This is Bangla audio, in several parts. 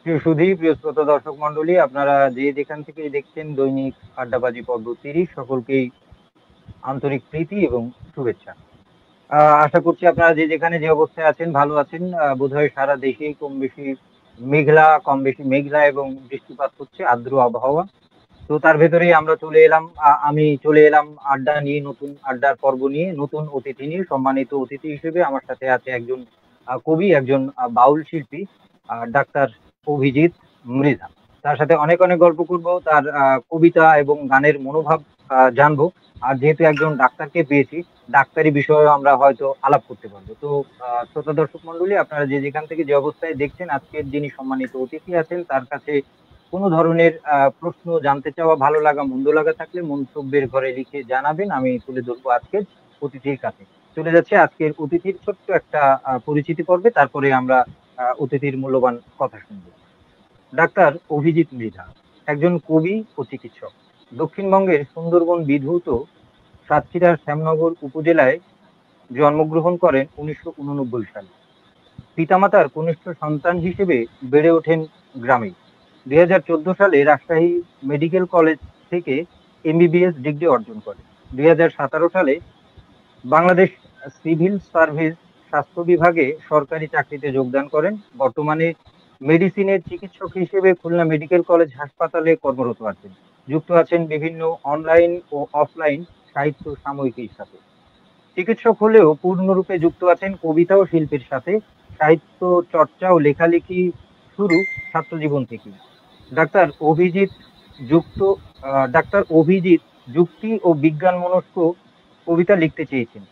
প্রিয় সুধী, প্রিয় শ্রোতা দর্শক মন্ডলী, আপনারা যে যেখান থেকে দেখছেন দৈনিক আড্ডাবাজি পর্ব 30, সকলকেই আন্তরিক প্রীতি এবং শুভেচ্ছা। আশা করছি আপনারা যে যেখানে যে অবস্থায় আছেন ভালো আছেন। বোধহয় সারা দেশেই কম বেশি মেঘলা এবং বৃষ্টিপাত হচ্ছে, আর্দ্র আবহাওয়া। তো তার ভেতরেই আমরা চলে এলাম, আমি চলে এলাম আড্ডা নিয়ে, নতুন আড্ডার পর্ব নিয়ে, নতুন অতিথি নিয়ে। সম্মানিত অতিথি হিসেবে আমার সাথে আছে একজন কবি, একজন বাউল শিল্পী, ডাক্তার অভিজিৎ মৃধা। তার সাথে অনেক অনেক গল্প করব, তার কবিতা এবং গানের মনোভাব জানবো। আর যেহেতু একজন ডাক্তারকে পেয়েছি, ডাক্তারি বিষয়ে আমরা হয়তো আলাপ করতে পারবো। তো শ্রোতা দর্শক মন্ডলী, আপনারা যে যেখান থেকে যে অবস্থায় দেখছেন, আজকের যিনি সম্মানিত অতিথি আছেন তার কাছে কোনো ধরনের প্রশ্ন, জানতে চাওয়া, ভালো লাগা মন্দ লাগা থাকলে মন্তব্যের ঘরে লিখে জানাবেন, আমি তুলে ধরবো আজকের অতিথির কাছে। চলে যাচ্ছে আজকের অতিথির ছোট্ট একটা পরিচিতি পর্বে, তারপরে আমরা অতিথির মূল্যবান কথা শুনবো। ডাক্তার অভিজিৎ মৃধা একজন কবি ও চিকিৎসক। দক্ষিণবঙ্গের সুন্দরবন বিধৌত সাতক্ষীরার শ্যামনগর উপজেলায় জন্মগ্রহণ করেন 1989 সালে। পিতামাতার কনিষ্ঠ সন্তান হিসেবে বেড়ে ওঠেন গ্রামে। 2014 সালে রাজশাহী মেডিকেল কলেজ থেকে এমবিবিএস ডিগ্রি অর্জন করেন। 2017 সালে বাংলাদেশ সিভিল সার্ভিস স্বাস্থ্য বিভাগে সরকারি চাকরিতে যোগদান করেন। বর্তমানে মেডিসিনের চিকিৎসক হিসেবে খুলনা মেডিকেল কলেজ হাসপাতালে কর্মরত আছেন। যুক্ত আছেন বিভিন্ন অনলাইন ও অফলাইন সাহিত্য সাময়িকীর সাথে। চিকিৎসক হলেও পূর্ণরূপে যুক্ত আছেন কবিতা ও শিল্পের সাথে। সাহিত্য চর্চা ও লেখালেখি শুরু ছাত্রজীবন থেকেই। ডাক্তার অভিজিৎ যুক্ত ডাক্তার অভিজিৎ যুক্তি ও বিজ্ঞান মনস্ক কবিতা লিখতে চেয়েছেন।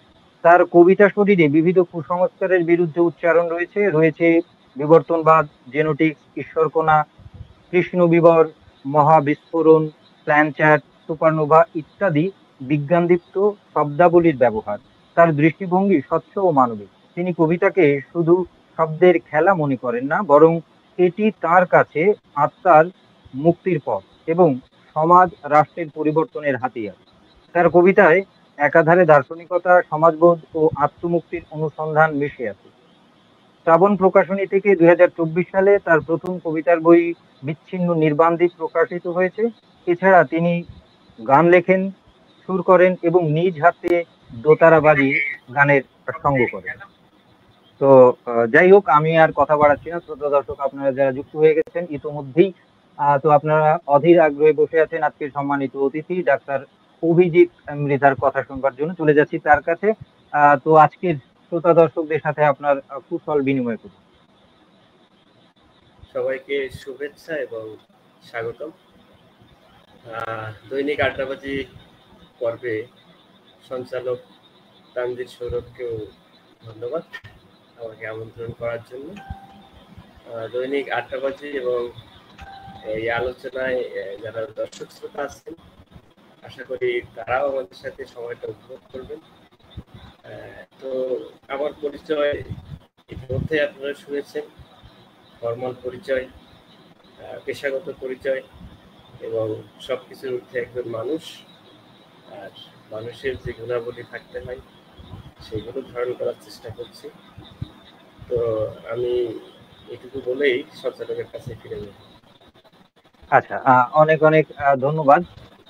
তার কবিতা শরীরে বিবিধ কুসংস্কারের বিরুদ্ধে উচ্চারণ রয়েছে রয়েছে বিবর্তনবাদ, জেনেটিক্স, ঈশ্বরকণা, কৃষ্ণ বিবর, মহাবিস্ফোরণ, প্ল্যানচ্যাট, সুপারনোভা ইত্যাদি বিজ্ঞানদীপ্ত শব্দাবলীর ব্যবহার। তার দৃষ্টিভঙ্গি স্বচ্ছ ও মানবিক। তিনি কবিতাকে শুধু শব্দের খেলা মনে করেন না, বরং এটি তার কাছে আত্মার মুক্তির পথ এবং সমাজ রাষ্ট্রের পরিবর্তনের হাতিয়ার। তার কবিতায় একাধারে দার্শনিকতা, সমাজবোধ ও আত্মমুক্তির অনুসন্ধান মিশে আছে। শ্রাবণ প্রকাশনী থেকে 2024 সালে তার প্রথম কবিতার বই বিচ্ছিন্ন নির্বাণদ্বীপ প্রকাশিত হয়েছে। এছাড়া তিনি গান লেখেন, সুর করেন এবং নিজ হাতে দোতারা বাজিয়ে গানের সঙ্গ করেন। তো যাই হোক, আমি আর কথা বাড়াচ্ছি না। শ্রোতা দর্শক, আপনারা যারা যুক্ত হয়ে গেছেন ইতোমধ্যেই, তো আপনারা অধীর আগ্রহে বসে আছেন আজকের সম্মানিত অতিথি ডাক্তার অভিজিৎ মৃধার কথা শুনবার জন্য। চলে যাচ্ছি তার কাছে। তো আজকের শ্রোতা দর্শকদের সাথে আপনার কুশল বিনিময় করুন। সবাইকে শুভেচ্ছা এবং স্বাগতম। দৈনিক আড্ডাবাজি পর্বে সঞ্চালক তানভীর সৌরভকেও ধন্যবাদ আমাকে আমন্ত্রণ করার জন্য। দৈনিক আড্ডাবাজি এবং এই আলোচনায় যারা দর্শক শ্রোতা আছেন, আশা করি তারাও আমাদের সাথে সময়টা উপভোগ করবেন। তো আমার পরিচয় ইতিমধ্যে আপনারা শুনেছেন, ফর্মাল পরিচয়, পেশাগত পরিচয় এবং সবকিছুর ঊর্ধ্বে একজন মানুষ। আর মানুষের যে গুণাবলী থাকতে হয় সেগুলো ধারণ করার চেষ্টা করছি। তো আমি এটুকু বলেই সঞ্চালকের কাছে ফিরে যাব। আচ্ছা, অনেক অনেক ধন্যবাদ।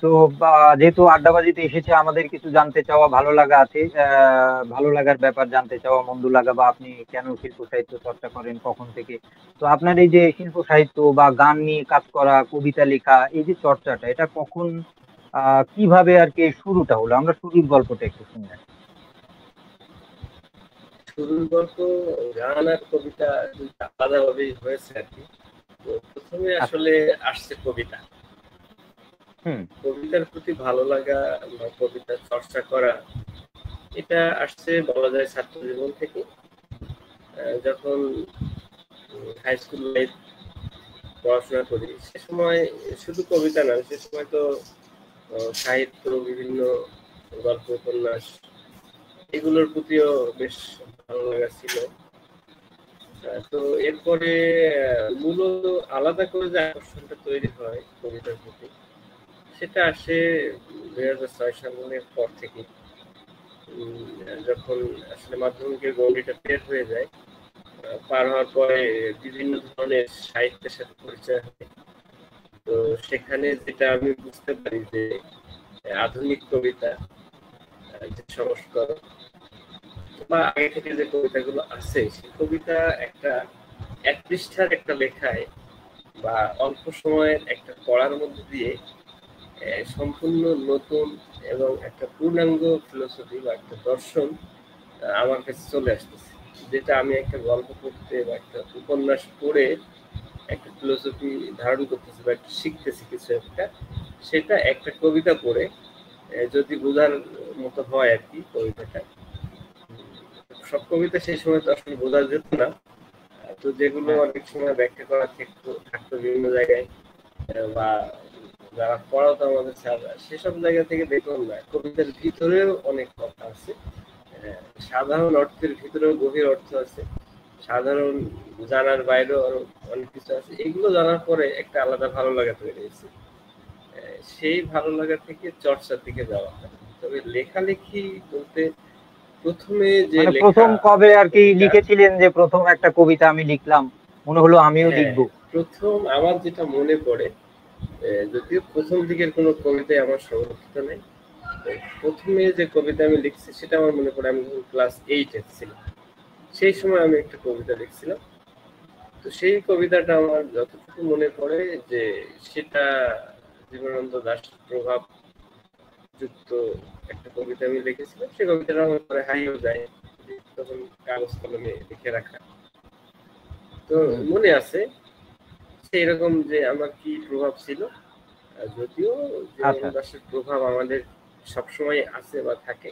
তো যেহেতু আড্ডাবাজিতে এসেছে, আমাদের কিছু জানতে চাওয়া, ভালো লাগা আছে। ভালো লাগার ব্যাপার জানতে চাওয়া, মন্দ লাগা, বা আপনি কেন শিল্প সাহিত্য চর্চা করেন, কখন থেকে। তো আপনার এই যে শিল্প সাহিত্য বা গান নিয়ে কাজ করা, কবিতা লেখা, এই যে চর্চাটা, এটা কখন কিভাবে আর কি শুরুটা হলো? আমরা শুরুর গল্পটা একটু শুনি আর কি। শুরুর গল্প গান আর কবিতা দুইটা আলাদাভাবেই হয়েছে আর কি। তো প্রথমে আচ্ছা। আসলে আসছে কবিতা। হুম। কবিতার প্রতি ভালো লাগা বা কবিতা চর্চা করা, এটা আসছে বলা যায় ছাত্র জীবন থেকে। যখন হাই স্কুল লাইফ পড়াশোনা করি, সে সময় শুধু কবিতা না, সে সময় তো সাহিত্য, বিভিন্ন গল্প উপন্যাস, এগুলোর প্রতিও বেশ ভালো লাগা ছিল। তো এরপরে মূলত আলাদা করে যে আকর্ষণটা তৈরি হয় কবিতার প্রতি, সেটা আসে 2006 সালের পর থেকে। যখন আসলে মাধ্যমিকের গণ্ডিটা বের হয়ে যায়, পার হওয়ার পরে বিভিন্ন ধরনের সাহিত্যের সাথে পরিচয় হয়। তো সেখানে যেটা আমি বুঝতে পারি যে আধুনিক কবিতা যে সংস্করণ বা আগে থেকে যে কবিতাগুলো আছে, সেই কবিতা একটা এক পৃষ্ঠার একটা লেখায় বা অল্প সময়ের একটা পড়ার মধ্যে দিয়ে সম্পূর্ণ নতুন এবং একটা পূর্ণাঙ্গ ফিলোসফি বা একটা দর্শন আমার কাছে চলে আসতেছে, যেটা আমি একটা গল্প পড়তে বা একটা উপন্যাস পড়ে একটা ফিলোসফি ধারণ করতেছি বা একটা শিখতেছি কিছু একটা, সেটা একটা কবিতা পড়ে যদি বোঝার মতো হয় আর কি কবিতাটা। সব কবিতা সেই সময় তো আসলে বোঝা যেত না, তো যেগুলো অনেক সময় ব্যাখ্যা করা থাকতো বিভিন্ন জায়গায় বা যারা পড়াতো আমাদের স্যাররা, সেসব জায়গা থেকে দেখলাম না কবিতার ভিতরেও অনেক কথা আছে, সাধারণ অর্থের ভিতরেও গভীর অর্থ আছে, সাধারণ জানার বাইরেও আরো অনেক কিছু আছে। এগুলো জানার পরে একটা আলাদা ভালো লাগা তৈরি হয়েছে। সেই ভালো লাগা থেকে চর্চার দিকে যাওয়া হয়। তবে লেখালেখি বলতে প্রথমে যে মানে লেখা, প্রথম কবে আর কি লিখেছিলেন যে প্রথম একটা কবিতা আমি লিখলাম, মনে হলো আমিও লিখবো? প্রথম আমার যেটা মনে পড়ে, যদিও প্রথম দিকের কোনো কবিতায় আমার সংরক্ষিত নেই, প্রথমে যে কবিতা আমি লিখছি সেটা আমার মনে পড়ে আমি যখন ক্লাস 8 ছিলাম, সেই সময় আমি একটা কবিতা লিখছিলাম। তো সেই কবিতাটা আমার যতটুকু মনে পড়ে যে সেটা জীবনানন্দ দাশ প্রভাব যুক্ত একটা কবিতা আমি লিখেছিলাম। সেই কবিতাটা আমার পরে হারিয়েও যায়, তখন কাগজ কলমে লিখে রাখা। তো মনে আছে সেই রকম যে আমার কি প্রভাব ছিল, যদিও জীবনানন্দ দাশের প্রভাব আমাদের সবসময় আছে বা থাকে,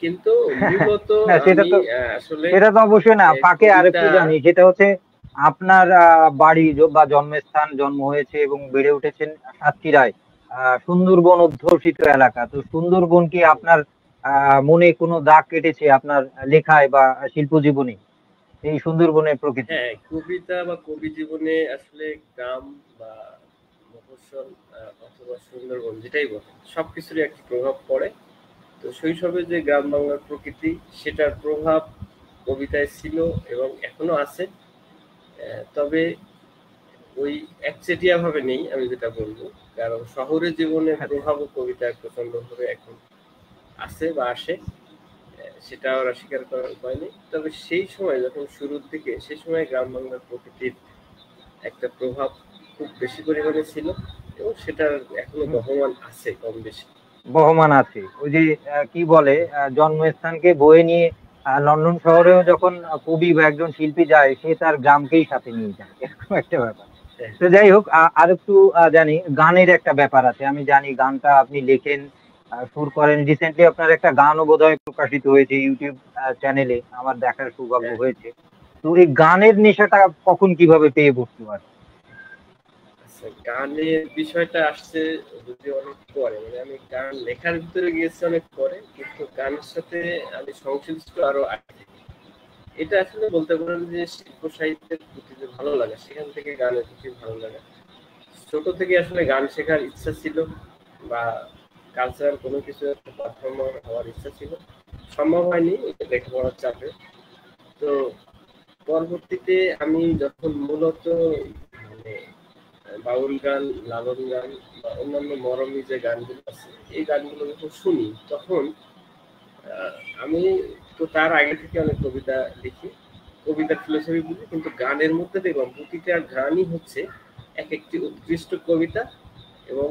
কিন্তু মূলত আমি আসলে সেটা তো অবশ্যই না। ফাঁকে আরেকটু জানি, যেটা হচ্ছে আপনার বাড়ি বা জন্মস্থান, জন্ম হয়েছে এবং বেড়ে উঠেছেন সাতক্ষীরায়, সুন্দরবন অধ্যুষিত এলাকা। তো সুন্দরবন কি আপনার মনে কোনো দাগ কেটেছে আপনার লেখায় বা শিল্প জীবনে, এই সুন্দরবনের প্রকৃতি? হ্যাঁ, কবিতা বা কবি জীবনে আসলে গ্রাম বা মফস্বল অথবা সুন্দরবন যেটাই বলে, সবকিছুরই একটা প্রভাব পড়ে। তো শৈশবে যে গ্রাম বাংলার প্রকৃতি, সেটার প্রভাব কবিতায় ছিল এবং এখনো আছে। তবে ওই একচেটিয়া ভাবে নেই আমি যেটা বলবো, কারণ শহরের জীবনের প্রভাবও কবিতায় প্রচন্ড ভাবে এখন আছে বা আসে, সেটা ওরা স্বীকার করার উপায় নেই। তবে সেই সময় যখন শুরুর দিকে, সেই সময় গ্রাম বাংলার প্রকৃতির একটা প্রভাব খুব বেশি পরিমাণে ছিল এবং সেটা এখনো বহমান আছে কম বেশি। বহমান আছে। ওই যে কি বলে, জন্মস্থানকে বয়ে নিয়ে লন্ডন শহরেও যখন কবি বা একজন শিল্পী যায়, সে তার গ্রামকেই সাথে নিয়ে যায়, এরকম একটা ব্যাপার। তো যাই হোক, আর একটু জানি গানের একটা ব্যাপার আছে। আমি জানি গানটা আপনি লেখেন, সুর করেন। রিসেন্টলি আপনার একটা গানও বোধহয় প্রকাশিত হয়েছে ইউটিউব চ্যানেলে, আমার দেখার সৌভাগ্য হয়েছে। তো এই গানের নেশাটা কখন কিভাবে পেয়ে বসতে পারে? গানের বিষয়টা আসছে যদি অনেক পরে, মানে আমি গান লেখার ভিতরে গিয়েছি অনেক পরে, কিন্তু গানের সাথে আমি সংশ্লিষ্ট আরো আগে থেকে। এটা আসলে বলতে পারেন যে শিল্প সাহিত্যের প্রতি যে ভালো লাগা, সেখান থেকে গানের প্রতি ভালো লাগা। ছোট থেকে আসলে গান শেখার ইচ্ছা ছিল বা কালচারাল কোনো কিছু একটা পারফর্মার হওয়ার ইচ্ছা ছিল, সম্ভব হয়নি লেখাপড়ার চাপে। তো পরবর্তীতে আমি যখন মূলত মানে বাউল গান, লালন গান বা অন্যান্য মরমী যে গানগুলো আছে, এই গানগুলো যখন শুনি, তখন আমি তো তার আগে থেকে অনেক কবিতা লিখি, কবিতার ফিলোসফি বুঝি, কিন্তু গানের মধ্যে দেখলাম প্রতিটা গানই হচ্ছে এক একটি উৎকৃষ্ট কবিতা এবং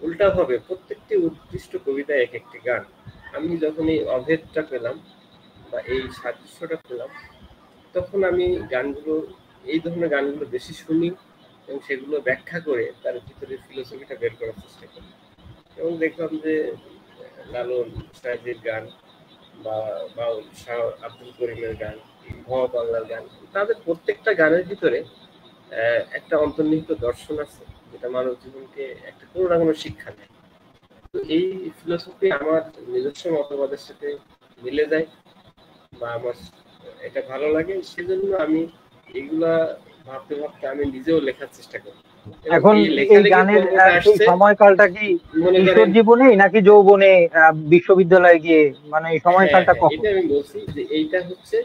উল্টাভাবে প্রত্যেকটি উৎকৃষ্ট কবিতা এক একটি গান। আমি যখন এই অভেদটা পেলাম বা এই সাদৃশ্যটা পেলাম, তখন আমি গানগুলো, এই ধরনের গানগুলো বেশি শুনি এবং সেগুলো ব্যাখ্যা করে তার ভিতরে ফিলোসফিটা বের করার চেষ্টা করি। এবং দেখলাম যে লালন সাহেবের গান বা বাউল শাহ আব্দুল করিমের গান, ভব বাংলার গান, তাদের প্রত্যেকটা গানের ভিতরে একটা অন্তর্নিহিত দর্শন আছে, যেটা মানব জীবনকে একটা কোনো না কোনো শিক্ষা দেয়। তো এই ফিলোসফি আমার নিজস্ব মতবাদের সাথে মিলে যায় বা আমার এটা ভালো লাগে, সেজন্য আমি এগুলা ভাবতে ভাবতে আমি নিজেও লেখার চেষ্টা করি। এখন এই গানের সেই সময়কালটা কি কিশোর জীবনে নাকি যৌবনে, বিশ্ববিদ্যালয়ে গিয়ে, মানে এই সময়কালটা কখন? এটা আমি বলছি যে এইটা হচ্ছে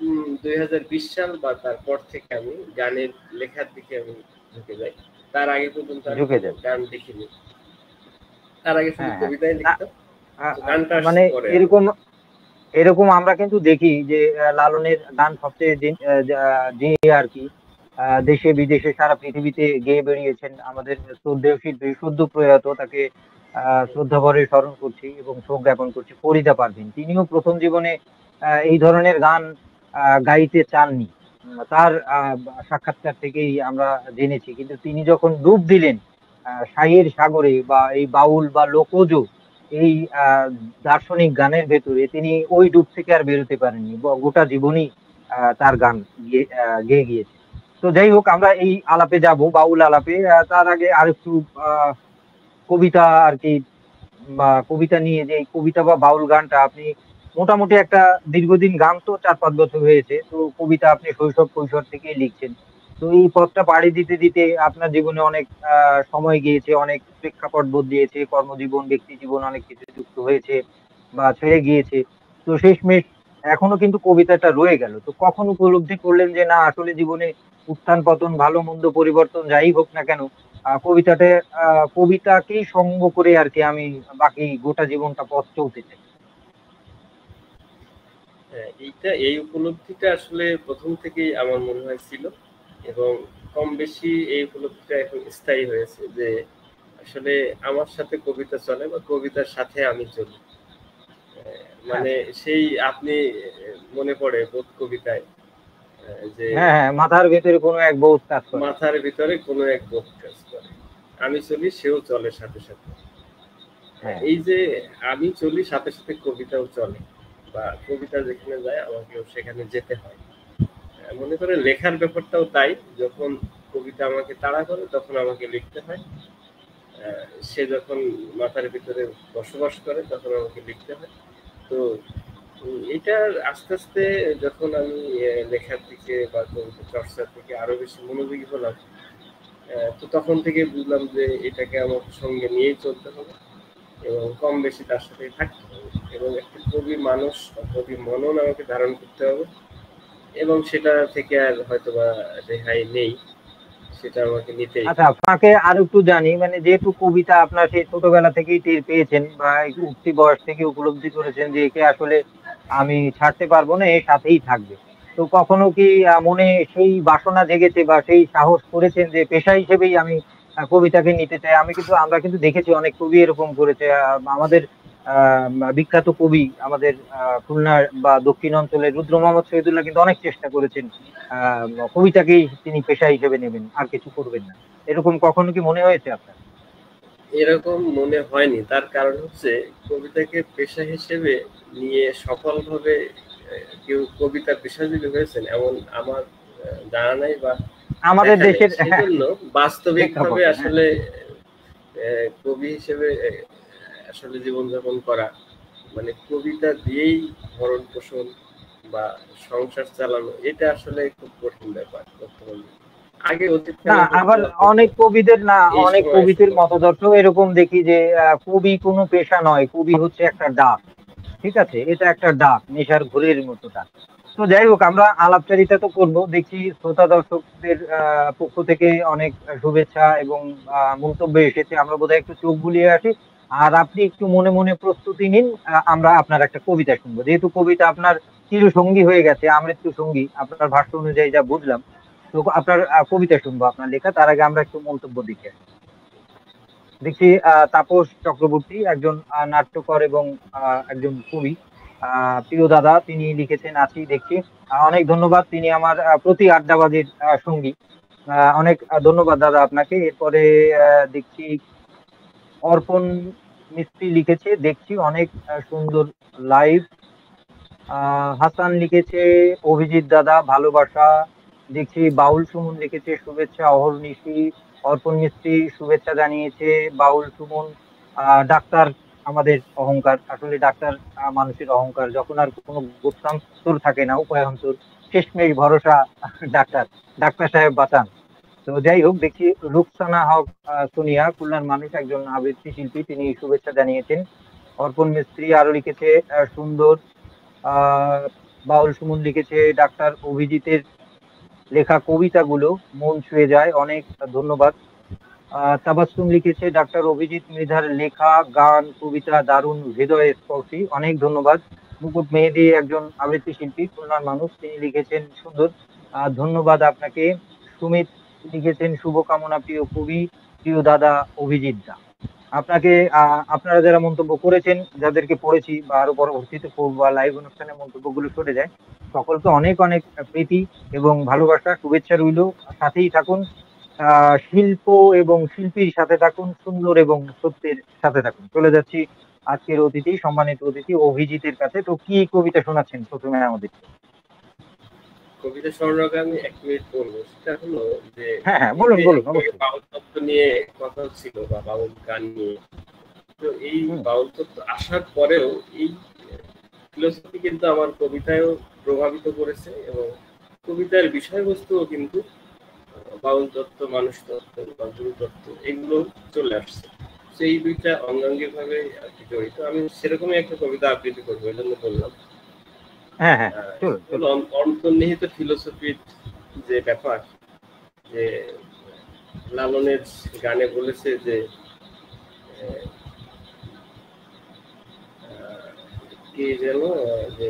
2020 সাল বা তারপর থেকে আমি গানের লেখার দিকে আমি ঢুকে যাই। তার আগে পর্যন্ত আমি ঝুঁকে যান। গান লিখিনি। তার আগে শুধু হ্যাঁ, হ্যাঁ। কবিতাই না, লিখতাম। তো গানটা আসছে মানে পরে আবার। এরকম এরকম আমরা কিন্তু দেখি যে লালনের গান সবচেয়ে যে আর কি দেশে বিদেশে সারা পৃথিবীতে গেয়ে বেরিয়েছেন। আমাদের শ্রদ্ধেয় শিল্পী সদ্য প্রয়াত, তাকে শ্রদ্ধা ভরে স্মরণ করছি এবং শোক জ্ঞাপন করছি, ফরিদা পারভীন। তিনিও প্রথম জীবনে এই ধরনের গান গাইতে চাননি। তার সাক্ষাৎকার থেকেই আমরা জেনেছি। কিন্তু তিনি যখন ডুব দিলেন সাহির সাগরে বা এই বাউল বা লোকজ এই দার্শনিক গানের ভেতরে, তিনি ওই ডুব থেকে আর বেরোতে পারেননি। গোটা জীবনই তার গান গেয়ে গিয়েছে। তো যাই হোক, আমরা এই আলাপে যাব, বাউল আলাপে। তার আগে আরেকটু আহ কবিতা আর কি, বা কবিতা নিয়ে, যে এই কবিতা বা বাউল গানটা আপনি মোটামুটি একটা দীর্ঘদিন গান, তো 4-5 বছর হয়েছে, তো কবিতা আপনি শৈশব কৈশোর থেকেই লিখছেন। তো এই পথটা পাড়ি দিতে দিতে আপনার জীবনে অনেক সময় গিয়েছে, অনেক প্রেক্ষাপট বদলিয়েছে, কর্মজীবন, ব্যক্তি জীবন অনেক কিছু যুক্ত হয়েছে বা ছেড়ে গিয়েছে। তো শেষমেশ এখনো কিন্তু কবিতাটা রয়ে গেল। তো কখন উপলব্ধি করলেন যে না, আসলে জীবনে উত্থান পতন, ভালো মন্দ, পরিবর্তন যাই হোক না কেন, কবিতাতে কবিতাকেই সঙ্গ করে আর কি আমি বাকি গোটা জীবনটা পথ চলতে চাই। হ্যাঁ, এই উপলব্ধিটা আসলে প্রথম থেকেই আমার মনে হয় ছিল, এবং কম বেশি এই উপলব্ধিটা এখন স্থায়ী হয়েছে যে আসলে আমার সাথে কবিতা চলে বা কবিতার সাথে আমি চলি। হ্যাঁ, মানে সেই আপনি মনে পড়ে বোধ কবিতায় যে হ্যাঁ, হ্যাঁ, মাথার ভেতরে কোনো এক বোধ কাজ করে। মাথার ভিতরে কোনো এক বোধ কাজ করে, আমি চলি সেও চলে সাথে সাথে। হ্যাঁ, এই যে আমি চলি সাথে সাথে কবিতাও চলে, বা কবিতা যেখানে যায় আমাকেও সেখানে যেতে হয়। মনে করেন লেখার ব্যাপারটাও তাই, যখন কবিতা আমাকে তাড়া করে তখন আমাকে লিখতে হয়। সে যখন মাথার ভিতরে বসবাস করে তখন আমাকে লিখতে হয়। তো এটা আস্তে আস্তে যখন আমি লেখার দিকে বা কবিতা চর্চার দিকে আরো বেশি মনোযোগী হলাম, তো তখন থেকে বুঝলাম যে এটাকে আমার সঙ্গে নিয়েই চলতে হবে এবং কম বেশি তার সাথে থাকতে হবে, এবং একটা কবি মানুষ বা কবি মনন আমাকে ধারণ করতে হবে, এবং সেটা থেকে আর হয়তোবা রেহাই নেই, সেটা আমাকে নিতেই আচ্ছা, হবে। আপনাকে আর একটু জানি, মানে যেহেতু কবিতা আপনার সেই ছোটবেলা থেকেই টের পেয়েছেন বা এই উঠতি বয়স থেকে উপলব্ধি করেছেন যে একে আসলে আমি ছাড়তে পারবো না, এর সাথেই থাকবে। তো কখনো কি মনে সেই বাসনা জেগেছে বা সেই সাহস করেছেন যে পেশা হিসেবেই আমি কবিতাকে নিতে চাই? আমরা কিন্তু দেখেছি অনেক কবি এরকম করেছে। আমাদের বিখ্যাত কবি, আমাদের খুলনার বা দক্ষিণ অঞ্চলের রুদ্র মোহাম্মদ শহীদুল্লাহ কিন্তু অনেক চেষ্টা করেছেন আহ কবিতাকেই তিনি পেশা হিসেবে নেবেন, আর কিছু করবেন না। এরকম কখনো কি মনে হয়েছে আপনার? এরকম মনে হয়নি, তার কারণ হচ্ছে কবিতাকে পেশা হিসেবে নিয়ে সফলভাবে কেউ কবিতার পেশাজীবী হয়েছেন এমন আমার জানা নাই বা আমাদের দেখা নেই। দেশের হ্যাঁ, সেজন্য বাস্তবিকভাবে প্রেক্ষাপটে হ্যাঁ। আসলে কবি হিসেবে আসলে জীবনযাপন করা, মানে কবিতা দিয়েই ভরণ পোষণ বা সংসার চালানো, এটা আসলে খুব কঠিন ব্যাপার বর্তমানে। আগে না, অতীতকালে আবার হতো, হতো, অনেক কবিদের, না, এই অনেক সময় এসে কবিদের করতে হবে। মতদর্শ এরকম দেখি যে কবি কোনো পেশা নয়, কবি হচ্ছে একটা ডাক। ঠিক আছে, এটা একটা ডাক, নেশার ঘোরের মতো ডাক। তো যাই হোক, আমরা আলাপচারিতা তো করবো, দেখছি শ্রোতা দর্শকদের পক্ষ থেকে অনেক শুভেচ্ছা এবং মন্তব্য এসেছে। আমরা বোধহয় একটু চোখ বুলিয়ে আসি, আর আপনি একটু মনে মনে প্রস্তুতি নিন। আমরা আপনার একটা কবিতা শুনবো, যেহেতু কবিতা আপনার চিরসঙ্গী হয়ে গেছে, আমৃত্যু সঙ্গী, আপনার ভাষ্য অনুযায়ী যা বুঝলাম। তো আপনার কবিতা শুনবো, আপনার লেখা। তার আগে আমরা একটু মন্তব্য দেখে আসি। দেখছি তাপস চক্রবর্তী একজন নাট্যকার এবং একজন কবি, প্রিয় দাদা, তিনি লিখেছেন আছি দেখছি। অনেক ধন্যবাদ, তিনি আমার প্রতি আড্ডাবাজির সঙ্গী। অনেক ধন্যবাদ দাদা আপনাকে। এরপরে দেখছি অর্পণ মিস্ত্রি লিখেছে, দেখছি অনেক সুন্দর লাইভ। হাসান লিখেছে অভিজিৎ দাদা ভালোবাসা। দেখছি বাউল সুমন লিখেছে শুভেচ্ছা অহর্নিশি। অর্পণ মিস্ত্রি শুভেচ্ছা জানিয়েছে। বাউল সুমন ডাক্তার আমাদের অহংকার, আসলে ডাক্তার মানুষের অহংকার, যখন আর কোনো গত্যন্তর থাকে না, উপায়ন্তর, শেষমেশ ভরসা ডাক্তার। ডাক্তার সাহেব বাঁচান। তো যাই হোক, দেখছি রুকসানা হক সোনিয়া, খুলনার মানুষ, একজন আবৃত্তি শিল্পী, তিনি শুভেচ্ছা জানিয়েছেন। অর্পণ মিস্ত্রি আরো লিখেছে সুন্দর। বাউল সুমন লিখেছে ডাক্তার অভিজিতের লেখা কবিতাগুলো মন ছুঁয়ে যায়, অনেক ধন্যবাদ। তাবাস্সুম লিখেছে ডাক্তার অভিজিৎ মৃধার লেখা গান কবিতা দারুণ হৃদয় স্পর্শী, অনেক ধন্যবাদ। মুকুট মেহেদী একজন আবৃত্তি শিল্পী, খুলনার মানুষ, তিনি লিখেছেন সুন্দর, ধন্যবাদ আপনাকে। সুমিত লিখেছেন শুভকামনা প্রিয় কবি, প্রিয় দাদা অভিজিৎ দা। আপনাকে আপনারা যারা মন্তব্য করেছেন, যাদেরকে পড়েছি বা আরো পরবর্তীতে পড়বো বা লাইভ অনুষ্ঠানে মন্তব্যগুলো সরে যায়, সকলকে অনেক অনেক প্রীতি এবং ভালোবাসা, শুভেচ্ছা রইল। সাথেই থাকুন, শিল্প এবং শিল্পীর সাথে থাকুন, সুন্দর এবং সত্যের সাথে থাকুন। চলে যাচ্ছি আজকের অতিথি, সম্মানিত অতিথি অভিজিতের কাছে। তো কি কবিতা শোনাচ্ছেন প্রথমে আমাদের? কবিতা স্বর্ণকে আমি 1 মিনিট বলবো। সেটা হলো যে হ্যাঁ হ্যাঁ, এই বলুন যে বলুন, একটু আগে অবশ্যই। বাউল তত্ত্ব নিয়ে কথা হচ্ছিল বা বাউল গান নিয়ে, তো এই হুম। বাউল তত্ত্ব আসার পরেও এই ফিলোসফি কিন্তু আমার কবিতায়ও প্রভাবিত করেছে এবং কবিতার বিষয়বস্তুও কিন্তু বাউল তত্ত্ব, মানুষ তত্ত্ব বা গুরু তত্ত্ব এগুলো চলে আসছে। সেই দুইটা অঙ্গাঙ্গিক ভাবে আর কি জড়িত। আমি সেরকমই একটা কবিতা আবৃত্তি করবো, এই জন্য বললাম। হ্যাঁ হ্যাঁ, চলুন চলুন। অন্তর্নিহিত ফিলোসফির যে ব্যাপার, যে লালনের গানে বলেছে যে কি যেন, যে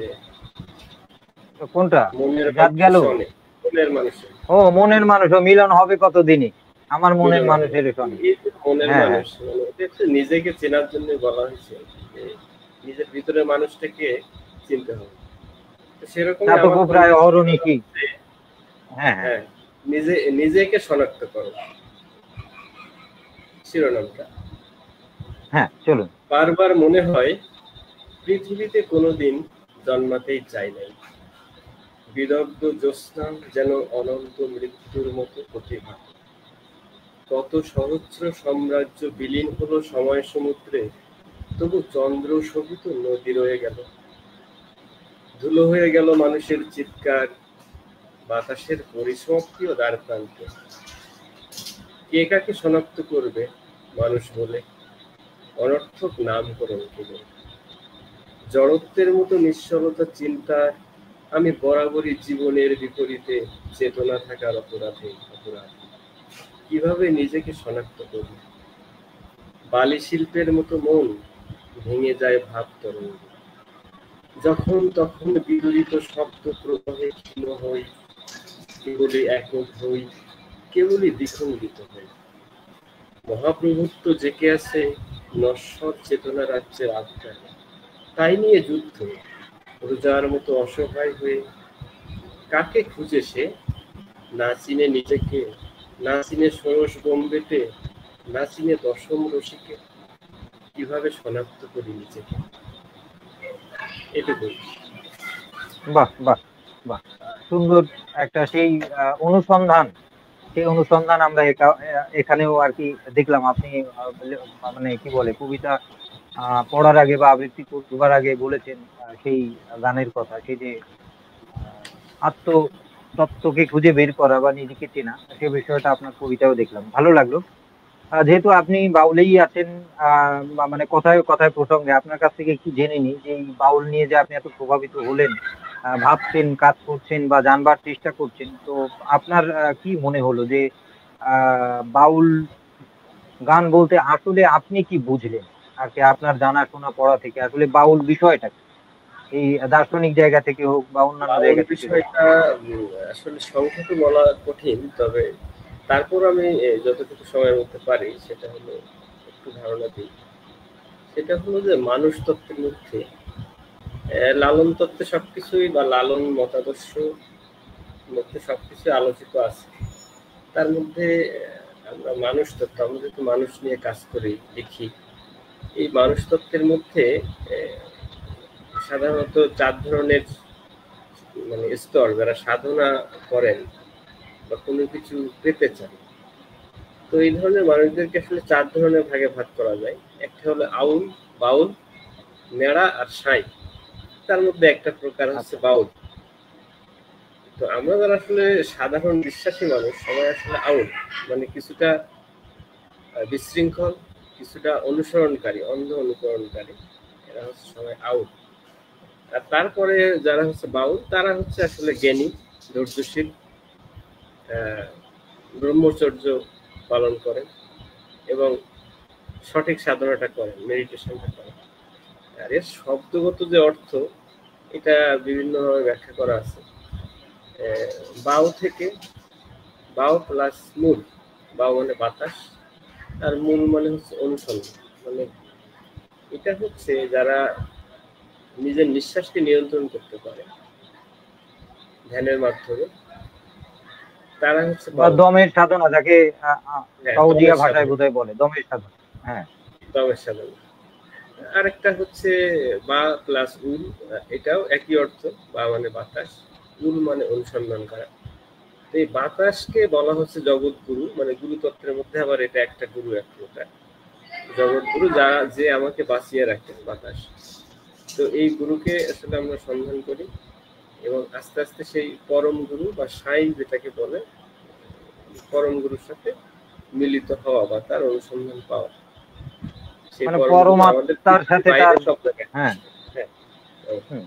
তো কোনটা? মনের জাত মানুষের গেল? সনে, মনের মানুষের ও মনের মানুষ, ও মিলন হবে কতদিনে, আমার মনের মিলন হবে। মানুষের সঙ্গে। এই যে মনের হ্যাঁ হ্যাঁ মানুষ, মানে এটা হচ্ছে নিজেকে চেনার জন্য বলা হয়েছে যে নিজের ভিতরের মানুষটাকে চিনতে হবে। তো তা সেরকমই তো আমার খুব প্রায় কবিতা অহরনিশি। হ্যাঁ হ্যাঁ হ্যাঁ, নিজেকে শনাক্ত করো, শিরোনামটা। হ্যাঁ, চলুন। বারবার মনে হয় পৃথিবীতে কোনোদিন জন্মাতেই চাই নাই। বিদগ্ধ জ্যোৎস্না যেন অনন্ত মৃত্যুর মতো প্রতিভা। কত সহস্র সাম্রাজ্য বিলীন হলো সময় সমুদ্রে, তবু চন্দ্র শোভিত নদী রয়ে গেল। ধুলো হয়ে গেল মানুষের চিৎকার, বাতাসের পরিসমাপ্তিও দ্বার প্রান্তে। কে কাকে শনাক্ত করবে মানুষ বলে, অনর্থক নামকরণ কেবল। জড়ত্বের মতো নিশ্চলতা চিন্তার আমি বরাবরই জীবনের বিপরীতে চেতনা থাকার অপরাধে অপরাধ। কিভাবে নিজেকে শনাক্ত করব? বালি শিল্পের মতো মন ভেঙে যায় ভাব তরঙ্গে। যখন তখন বিদরিত শব্দ প্রবাহে ক্ষীণ হই, কেবলই একক হই, কেবলই দ্বিখণ্ডিত হই। মহাপ্রভুত্ব জেঁকে আছে নশ্বর চেতনা রাজ্যের আত্মায়। তাই নিয়ে যুদ্ধ, রোজার মতো অসহায় হয়ে। কাকে খুঁজে সে? না চিনে নিজেকে, না চিনে ষোড়শ বোম্বেতে, না চিনে দশম রসিকে। কিভাবে শনাক্ত করি নিজেকে? এটুকুই। বাহ বাহ বাহ, সুন্দর একটা সেই অনুসন্ধান, সেই অনুসন্ধান আমরা এখানেও আর কি দেখলাম। আপনি মানে কি বলে, কবিতা পড়ার আগে বা আবৃত্তি করবার আগে বলেছেন সেই গানের কথা, সেই যে আত্ম তত্ত্বকে খুঁজে বের করা বা নিজেকে চেনা, সে বিষয়টা আপনার কবিতাও দেখলাম, ভালো লাগলো। যেহেতু আপনি বাউলেই আছেন, মানে কথায় কথায় প্রসঙ্গে আপনার কাছ থেকে একটু জেনে নিই যে এই বাউল নিয়ে যে আপনি এত প্রভাবিত হলেন, ভাবছেন, কাজ করছেন বা জানবার চেষ্টা করছেন, তো আপনার কি মনে হলো যে বাউল গান বলতে আসলে আপনি কি বুঝলেন আর কি, আপনার জানাশোনা পড়া থেকে আসলে বাউল বিষয়টা কি? এই দার্শনিক জায়গা থেকে হোক বা অন্যান্য বাউল জায়গা থেকে হোক। বিষয়টা আসলে সংক্ষেপে বলা কঠিন, তবে তারপর আমি যতটুকু সময়ের মধ্যে পারি সেটা হলো একটু ধারণা দিই। সেটা হলো যে মানুষ তত্ত্বের মধ্যে লালন তত্ত্বে সবকিছুই বা লালন মতাদর্শ মধ্যে সবকিছু আলোচিত আছে। তার মধ্যে আমরা মানুষ তত্ত্ব, আমরা যেহেতু মানুষ নিয়ে কাজ করি, লিখি, এই মানুষ তত্ত্বের মধ্যে সাধারণত 4 ধরনের মানে স্তর, যারা সাধনা করেন বা কোনো কিছু পেতে চান। তো এই ধরনের মানুষদেরকে আসলে 4 ধরনের ভাগে ভাগ করা যায়। একটা হলো আউল, বাউল, নেড়া আর সাঁই। তার মধ্যে একটা প্রকার হচ্ছে আচ্ছা। বাউল। তো আমরা যারা আসলে সাধারণ বিশ্বাসী মানুষ, সবাই আসলে আউল, মানে কিছুটা বিশৃঙ্খল, কিছুটা অনুসরণকারী, অন্ধ অনুকরণকারী, এরা হচ্ছে সবাই আউল। আর তারপরে যারা হচ্ছে বাউল, তারা হচ্ছে আসলে জ্ঞানী, ধৈর্যশীল, ব্রহ্মচর্য পালন করেন এবং সঠিক সাধনাটা করেন, মেডিটেশনটা করেন। আর এর শব্দগত যে অর্থ, এটা বিভিন্নভাবে ব্যাখ্যা করা আছে। বাউ থেকে, বাউ প্লাস মূল, বাউ মানে বাতাস, আর মূল মানে হচ্ছে অনুসন্ধান। মানে এটা হচ্ছে যারা নিজের নিঃশ্বাসকে নিয়ন্ত্রণ করতে পারে ধ্যানের মাধ্যমে, তারা হচ্ছে বা দমের সাধনা, যাকে সাউদিয়া দমের ভাষায় সাধনা, বোধহয় বলে দমের সাধনা। হ্যাঁ, দমের সাধনা। আরেকটা হচ্ছে বা প্লাস উল, এটাও একই অর্থ। বা মানে বাতাস, উল মানে অনুসন্ধান করা। এই বাতাসকে বলা হচ্ছে জগৎগুরু, মানে গুরুতত্ত্বের মধ্যে আবার এটা একটা গুরু, এক প্রকার জগৎগুরু, যে আমাকে বাঁচিয়ে রাখে, বাতাস। তো এই গুরুকে আসলে আমরা সন্ধান করি এবং আস্তে আস্তে সেই পরম গুরু বা সাই যেটাকে বলে, পরম গুরুর সাথে মিলিত হওয়া বা তার অনুসন্ধান পাওয়া। সেই মানে পরম গুরু আমাদের পরমাত্মার সাথে বাইরে তার। সব জায়গায়। হ্যাঁ। হ্যাঁ। হুম।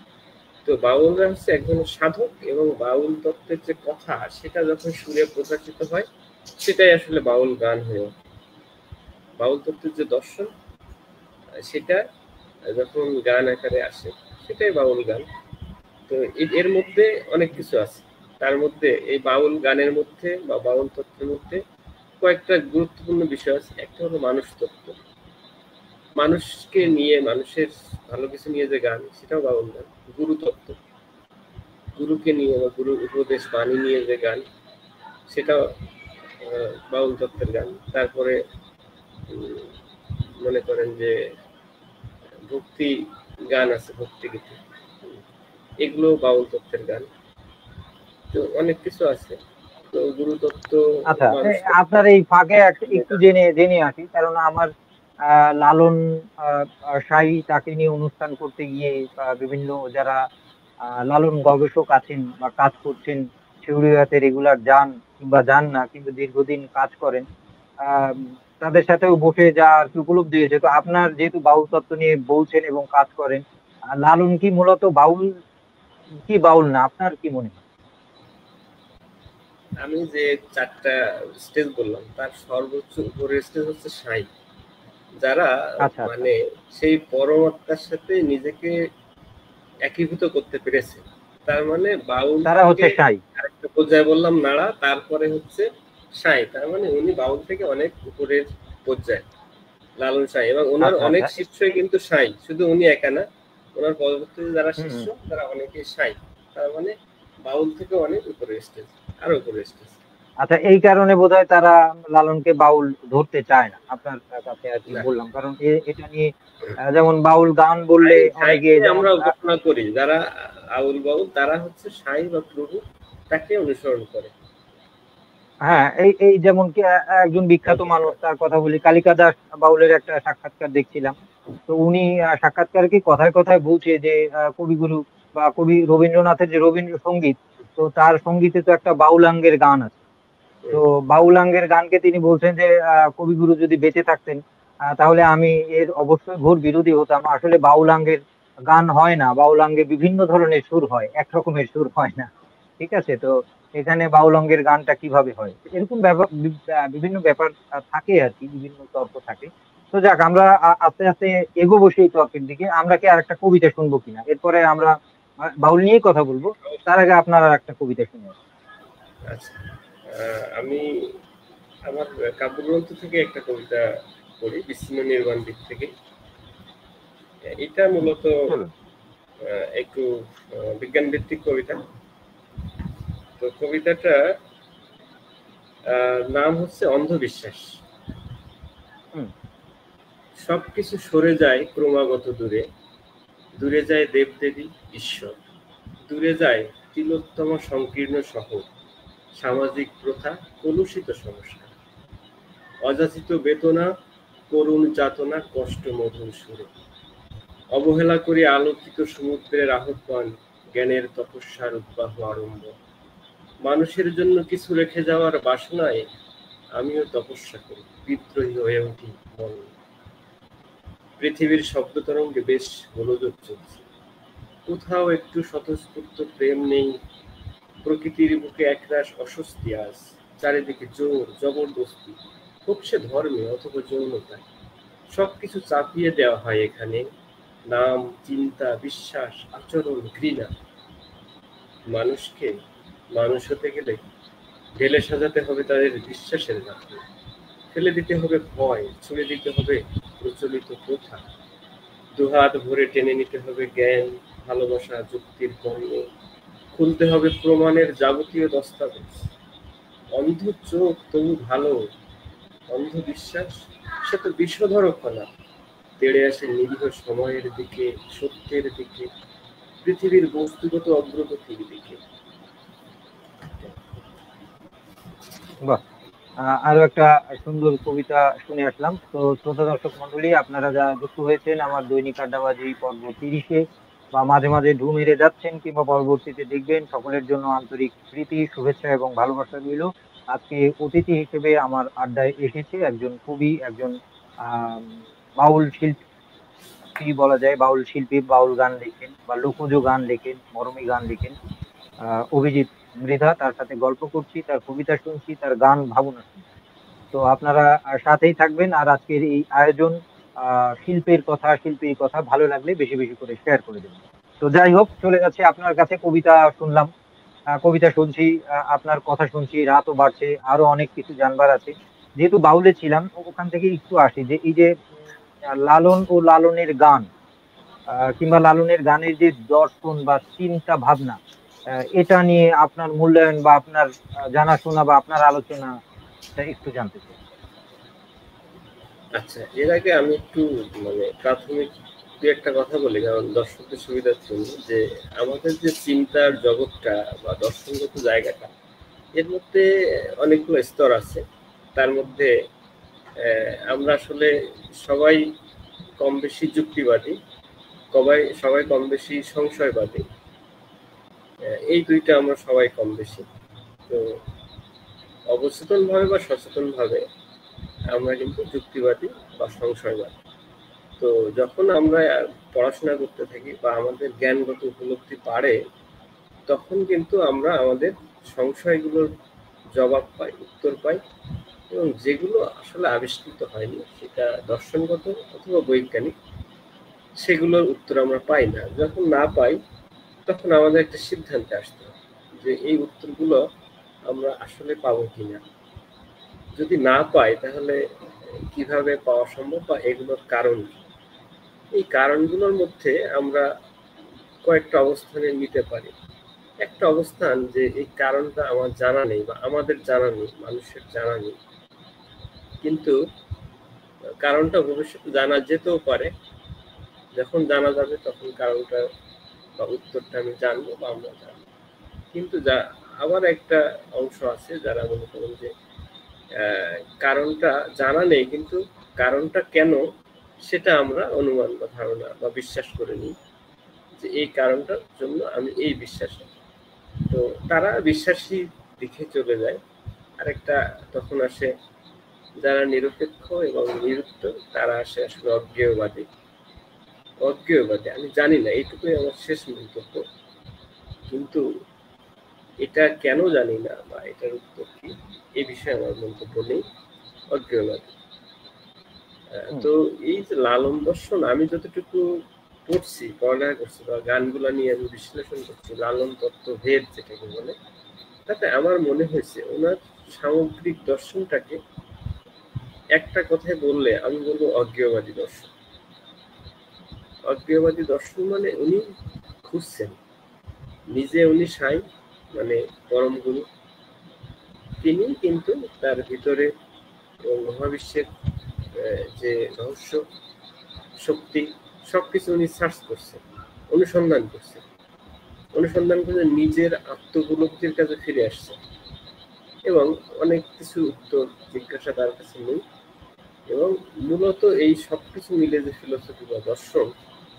তো বাউলরা হচ্ছে একজন সাধক, এবং বাউল তত্ত্বের যে কথা, সেটা যখন সুরে প্রকাশিত হয়, সেটাই আসলে বাউল গান হয়ে ওঠে। বাউল তত্ত্বের যে দর্শন, সেটা যখন গান আকারে আসে, সেটাই বাউল গান। তো এর মধ্যে অনেক কিছু আছে। তার মধ্যে এই বাউল গানের মধ্যে বা বাউল তত্ত্বের মধ্যে কয়েকটা গুরুত্বপূর্ণ বিষয় আছে। একটা হলো মানুষ তত্ত্ব, মানুষকে নিয়ে, মানুষের ভালো কিছু নিয়ে যে গান, সেটাও বাউল গান। গুরু তত্ত্ব, গুরুকে নিয়ে বা গুরু উপদেশ বাণী নিয়ে যে গান, সেটাও বাউল তত্ত্বের গান। তারপরে মনে করেন যে ভক্তি গান আছে, ভক্তি গীতি, এগুলো বাউল তত্ত্বের গান। তো অনেক কিছু আছে। তো গুরুতত্ত্ব, আচ্ছা, মানুষ আপনার এই ফাঁকে একটু জেনে জেনে আসি, কারণ আমার লালন সাঁই, তাকে নিয়ে অনুষ্ঠান করতে গিয়ে বিভিন্ন যারা লালন গবেষক আছেন বা কাজ করছেন, শিউরিয়াতে রেগুলার যান কিংবা যান না কিন্তু দীর্ঘদিন কাজ করেন, আহ, তাদের সাথেও বসে যা আর কি উপলব্ধি হয়েছে। তো আপনার যেহেতু বাউল তত্ত্ব নিয়ে বলছেন এবং কাজ করেন, লালন কি মূলত বাউল, কি বাউল না, আপনার কি মনে হয়? আমি যে 4টা স্টেজ বললাম, তার সর্বোচ্চ উপরের স্টেজ হচ্ছে সাঁই, যারা আচ্ছা, আচ্ছা। মানে সেই পরমাত্মার সাথে নিজেকে একীভূত করতে পেরেছে। তার মানে বাউল তারা থেকে হচ্ছে সাঁই। আরেকটা পর্যায়ে বললাম নাড়া, তারপরে হচ্ছে সাঁই। তার মানে উনি বাউল থেকে অনেক উপরের পর্যায়ে, লালন সাঁই। এবং ওনার আচ্ছা, অনেক আচ্ছা। শিষ্যই কিন্তু সাঁই, শুধু উনি একা না, ওনার পরবর্তীতে যারা হুম, শিষ্য, হুম। তারা অনেকেই সাঁই। তার মানে বাউল থেকে অনেক উপরের স্টেজ, আরো উপরের স্টেজ। আচ্ছা, এই কারণে বোধহয় তারা লালনকে বাউল ধরতে চায় না, আপনার কাছে আর কি না, বললাম, কারণ এটা নিয়ে যেমন বাউল গান বললে অনেকে সাঁইকে যেমন আমরা উপাসনা করি, যারা আউল বাউল, তারা হচ্ছে সাঁই বা প্রভু, তাকে অনুসরণ করে। হ্যাঁ, এই এই যেমন কি একজন বিখ্যাত মানুষ, তার কথা বলি, কালিকা দাস বাউলের একটা সাক্ষাৎকার দেখছিলাম। তো উনি সাক্ষাৎকারে কি কথায় কথায় বলছে যে কবিগুরু বা কবি রবীন্দ্রনাথের যে রবীন্দ্রসঙ্গীত, তো তার সঙ্গীতে তো একটা বাউলাঙ্গের গান আছে। তো বাউলাঙ্গের গানকে তিনি বলছেন যে কবিগুরু যদি বেঁচে থাকতেন, তাহলে আমি এর অবশ্যই ঘোর বিরোধী হতাম। আসলে বাউলাঙ্গের গান হয় না, বাউলাঙ্গে বিভিন্ন ধরনের সুর হয়, একরকমের সুর হয় না। ঠিক আছে, তো এখানে বাউলাঙ্গের গানটা কিভাবে হয়, এরকম ব্যাপার, বিভিন্ন ব্যাপার থাকে আর কি, বিভিন্ন তর্ক থাকে। তো যাক, আমরা আস্তে আস্তে এগোবো সেই তর্কের দিকে। আমরা কি আর একটা কবিতা শুনবো কিনা, এরপরে আমরা বাউল নিয়েই কথা বলবো। তার আগে আপনার আর একটা কবিতা শুনে আসি। আচ্ছা, আমি আমার কাব্যগ্রন্থ থেকে একটা কবিতা পড়ি, বিচ্ছিন্ন নির্বাণ দিক থেকে। এটা মূলত চলুন। একটু বিজ্ঞান ভিত্তিক কবিতা। তো কবিতাটা নাম হচ্ছে অন্ধবিশ্বাস। হুম। সবকিছু সরে যায় ক্রমাগত দূরে, দূরে যায় দেবদেবী ঈশ্বর, দূরে যায় তিলোত্তমা সংকীর্ণ শহর, সামাজিক প্রথা, কলুষিত সংস্কার, অযাচিত বেদনা, করুণ যাতনা, কষ্ট মধুর সুরে, অবহেলা করে আলোকিত সমুদ্রের আহ্বান, জ্ঞানের তপস্যার উদ্বাহ আরম্ভ, মানুষের জন্য কিছু রেখে যাওয়ার বাসনায় আমিও তপস্যা করি, বিদ্রোহী হয়ে উঠি মন। পৃথিবীর শব্দ তরঙ্গে বেশ গোলযোগ চলছে, কোথাও একটু স্বতঃস্ফূর্ত প্রেম নেই, প্রকৃতির বুকে একরাশ অস্বস্তি আজ, চারিদিকে জোর জবরদস্তি, হোক সে ধর্মে অথবা যৌনতায়, সবকিছু চাপিয়ে দেওয়া হয় এখানে, নাম, চিন্তা, বিশ্বাস, আচরণ, ঘৃণা। মানুষকে মানুষ হতে গেলে ঢেলে সাজাতে হবে তাদের বিশ্বাসের গাঁথনি, ফেলে দিতে হবে ভয়, ছুঁড়ে দিতে হবে প্রচলিত প্রথা, দুহাত ভরে টেনে নিতে হবে জ্ঞান, ভালোবাসা, যুক্তির পণ্য, খুলতে হবে প্রমাণের যাবতীয় দস্তাবেজ। অন্ধ চোখ তবু ভালো, অন্ধ বিশ্বাস সে তো বিষধর কণা, তেড়ে আসে নিরীহ সময়ের দিকে, সত্যের দিকে, পৃথিবীর বস্তুগত অগ্রগতির দিকে। বাহ! আরো একটা সুন্দর কবিতা শুনে আসলাম। তো শ্রোতা দর্শক মন্ডলী, আপনারা যারা যুক্ত হয়েছেন আমার দৈনিক আড্ডাবাজি পর্ব 30-এ বা মাঝে মাঝে ঢু মেরে যাচ্ছেন কিংবা পরবর্তীতে দেখবেন, সকলের জন্য আন্তরিক প্রীতি, শুভেচ্ছা এবং ভালোবাসা রইল। আজকে অতিথি হিসেবে আমার আড্ডায় এসেছে একজন কবি, একজন আহ বাউল শিল্পী বলা যায়, বাউল শিল্পী, বাউল গান লেখেন বা লোকজ গান লেখেন, মরমী গান লেখেন, অভিজিৎ মৃধা। তার সাথে গল্প করছি, তার কবিতা শুনছি, তার গান ভাবনা শুনছি। তো আপনারা সাথেই থাকবেন। আর আজকের এই আয়োজন শিল্পীর কথা ভালো লাগলে বেশি বেশি করে শেয়ার করে দেবেন। তো যাই হোক, চলে যাচ্ছে আপনার কাছে। কবিতা শুনলাম, কবিতা শুনছি, আপনার কথা শুনছি, রাতও বাড়ছে, আরো অনেক কিছু জানবার আছে। যেহেতু বাউলে ছিলাম, ওখান থেকে একটু আসি যে এই যে লালন ও লালনের গান, কিংবা লালনের গানের যে দর্শন বা চিন্তা ভাবনা, এটা নিয়ে আপনার মূল্যায়ন বা আপনার জানাশোনা বা আপনার আলোচনা একটু জানতে চাই। আচ্ছা, এর আগে আমি একটু প্রাথমিক দু একটা কথা বলি, কারণ দর্শকদের সুবিধার জন্য, যে আমাদের যে চিন্তার জগৎটা বা দর্শনগত জায়গাটা, এর মধ্যে অনেকগুলো স্তর আছে। তার মধ্যে আমরা আসলে সবাই কম বেশি যুক্তিবাদী, সবাই কম বেশি সংশয়বাদী। এই দুইটা আমরা সবাই কম বেশি। তো অবচেতন ভাবে বা সচেতন ভাবে আমরা কিন্তু যুক্তিবাদী বা সংশয়বাদী। তো যখন আমরা পড়াশোনা করতে থাকি বা আমাদের জ্ঞানগত উপলব্ধি বাড়ে, তখন কিন্তু আমরা আমাদের সংশয়গুলোর জবাব পাই, উত্তর পাই, এবং যেগুলো আসলে আবিষ্কৃত হয়নি, সেটা দর্শনগত অথবা বৈজ্ঞানিক, সেগুলোর উত্তর আমরা পাই না। যখন না পাই, তখন আমাদের একটা সিদ্ধান্তে আসতে হবে যে এই উত্তরগুলো আমরা আসলে পাবো কিনা। যদি না পাই, তাহলে কিভাবে পাওয়া সম্ভব বা এগুলোর কারণ কি। এই কারণগুলোর মধ্যে আমরা কয়েকটা অবস্থানে নিতে পারি। একটা অবস্থান যে এই কারণটা আমার জানা নেই বা আমাদের জানা নেই, মানুষের জানা নেই, কিন্তু কারণটা ভবিষ্যতে জানা যেতেও পারে। যখন জানা যাবে তখন কারণটা বা উত্তরটা আমি জানবো বা আমরা জানবো। কিন্তু আবার একটা অংশ আছে যারা মনে করেন যে কারণটা জানা নেই, কিন্তু কারণটা কেন সেটা আমরা অনুমান বা ধারণা বা বিশ্বাস করে নিই, যে এই কারণটার জন্য আমি এই বিশ্বাস। তো তারা বিশ্বাসী দিকে চলে যায়। আরেকটা তখন আসে যারা নিরপেক্ষ এবং নিরুত্তর, তারা আসে আসলে অজ্ঞেয়বাদী। আমি জানি না, এইটুকুই আমার শেষ মন্তব্য। কিন্তু এটা কেন জানি না বা এটার উত্তর কি, এ বিষয়ে আমার মন্তব্য নেই। অজ্ঞেয়বাদী। তো এই যে লালন দর্শন, আমি যতটুকু পড়ছি, পড়ালেখা করছি বা গানগুলা নিয়ে আমি বিশ্লেষণ করছি, লালন তত্ত্ব ভেদ যেটাকে বলে, তাতে আমার মনে হয়েছে ওনার সামগ্রিক দর্শনটাকে একটা কথায় বললে আমি বলবো অজ্ঞেয়বাদী দর্শন। অজ্ঞেয়বাদী দর্শন মানে উনি খুঁজছেন, নিজে উনি সাই, পরম গুরু, তিনি কিন্তু তার ভিতরে মহাবিশ্বের যে রহস্য, শক্তি, সবকিছু উনি সার্চ করছেন, অনুসন্ধান করে নিজের আত্মগুলোর কাছে ফিরে আসছে। এবং অনেক কিছু উত্তর জিজ্ঞাসা তার কাছে নেই। এবং মূলত এই সবকিছু মিলে যে ফিলোসফি বা দর্শন,